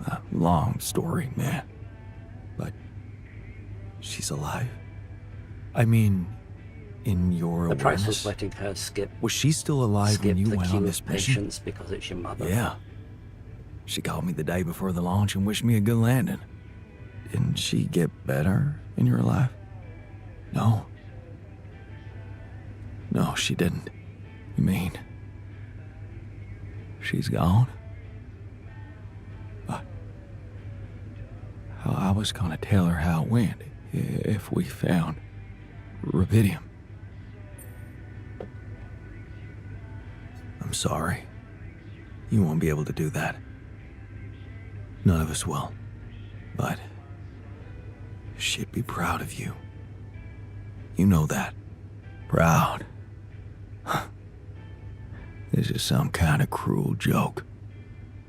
A long story, man. But she's alive? I mean, in your The price awareness? was letting her skip. Was she still alive skip when you the went queue on of this mission? patients because it's your mother. Yeah. She called me the day before the launch and wished me a good landing. Didn't she get better in your life? No. No, she didn't. You mean she's gone? But I was gonna tell her how it went if we found rubidium. I'm sorry. You won't be able to do that. None of us will. But she'd be proud of you. You know that. Proud. This is some kind of cruel joke.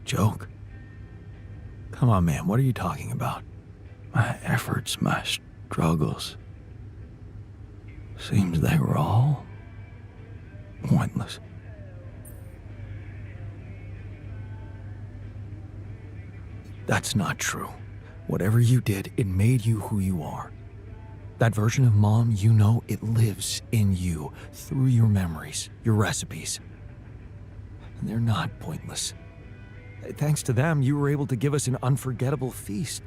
Joke? Come on, man, what are you talking about? My efforts, my struggles. Seems they were all pointless. That's not true. Whatever you did, it made you who you are. That version of Mom, you know, it lives in you through your memories, your recipes. And they're not pointless. Thanks to them, you were able to give us an unforgettable feast.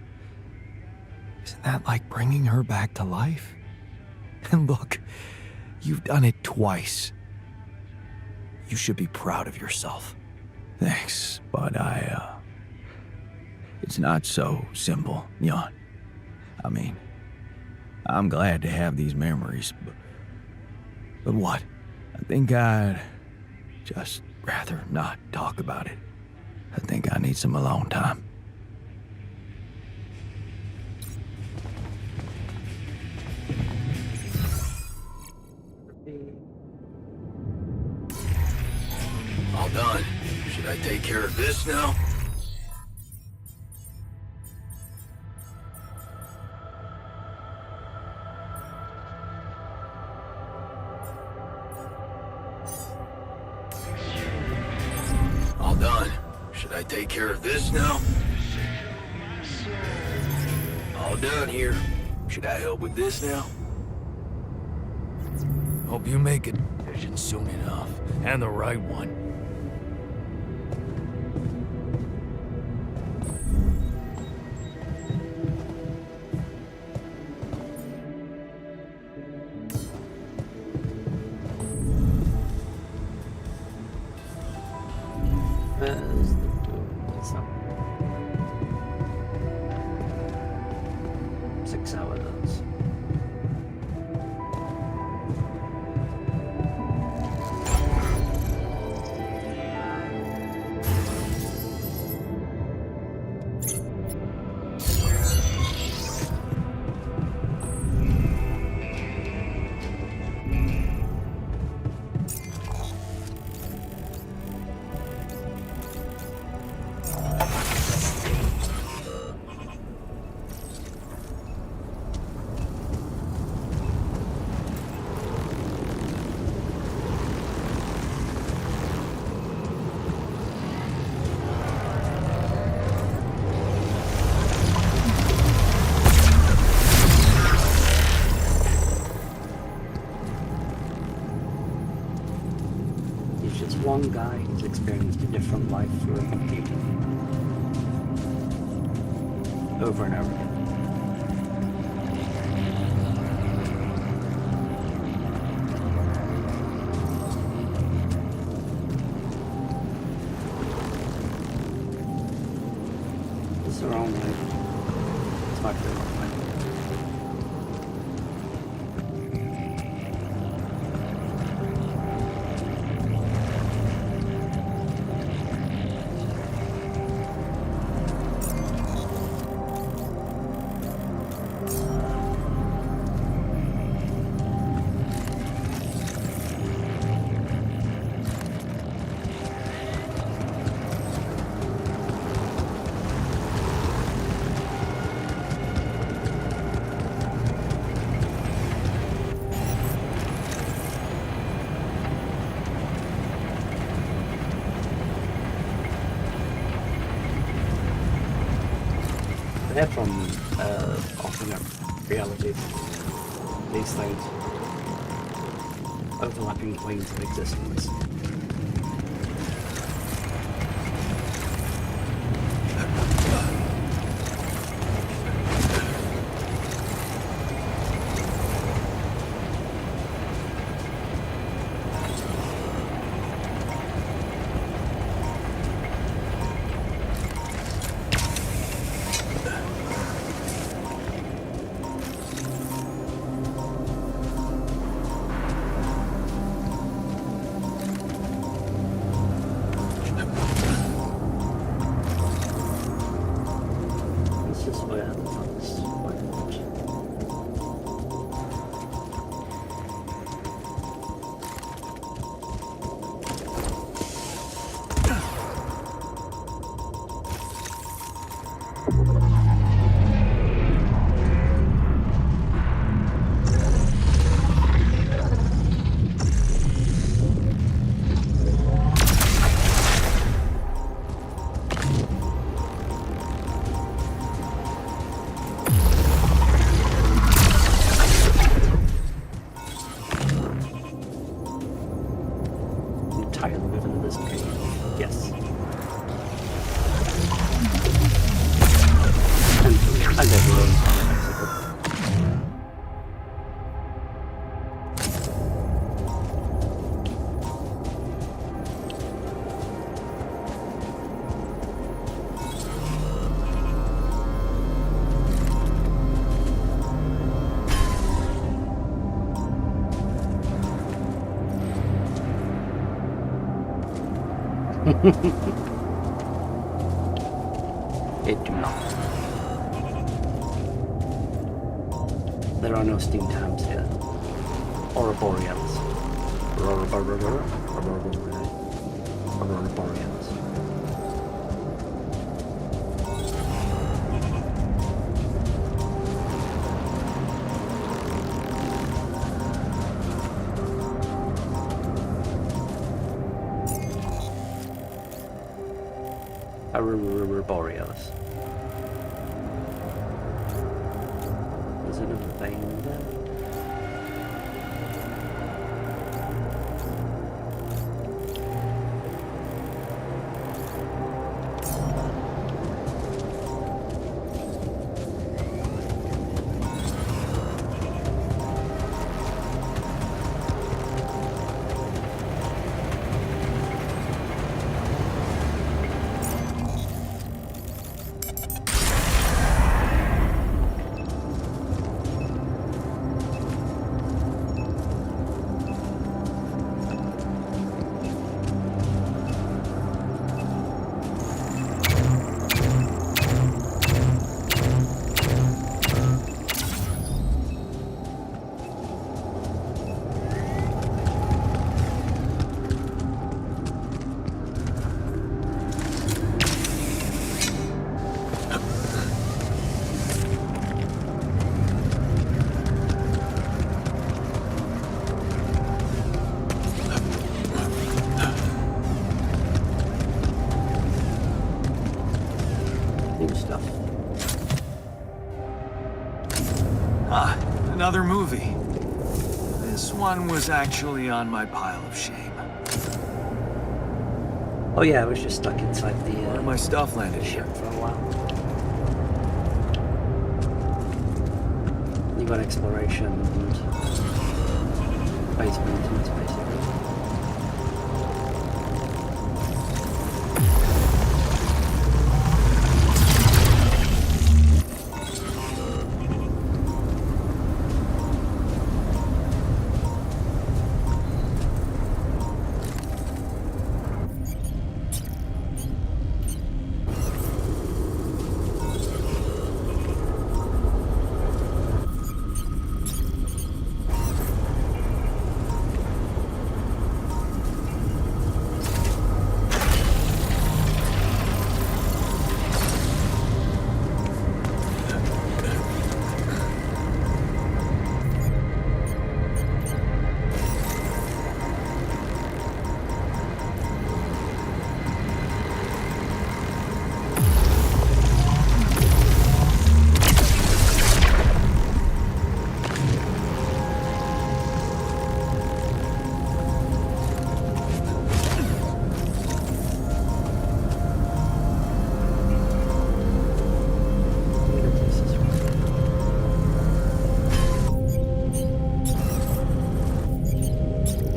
Isn't that like bringing her back to life? And look, you've done it twice. You should be proud of yourself. Thanks, but it's not so simple, Jan. I mean, I'm glad to have these memories, but what? I think I'd just rather not talk about it. I think I need some alone time. All done. Should I take care of this now? All done. Should I take care of this now? All done here. Should I help with this now? Hope you make a decision soon enough, and the right one. Where's the door? What's that? 6 hours. one guy who's experienced a different life through a computer. Over and over again. It's their own life. It's not their own life. They're from alternate realities. These things. Overlapping planes of existence. It do not. There are no steam times here. Aurora Borealis. Aurora Borealis. Aurora Borealis. There's another thing there. Another movie. This one was actually on my pile of shame. Oh yeah, I was just stuck inside the Where my stuff landed ship here. for a while. You got exploration and base maintenance basically.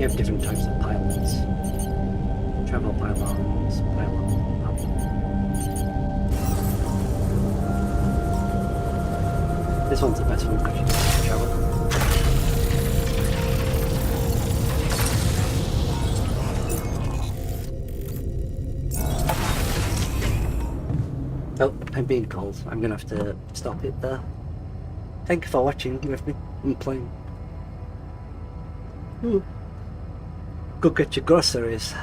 You have different types of pylons. Travel pylons, pylon up. This one's the best one because you can travel. Oh, I'm being called. I'm gonna have to stop it there. Thank you for watching with me and playing. Go get your groceries.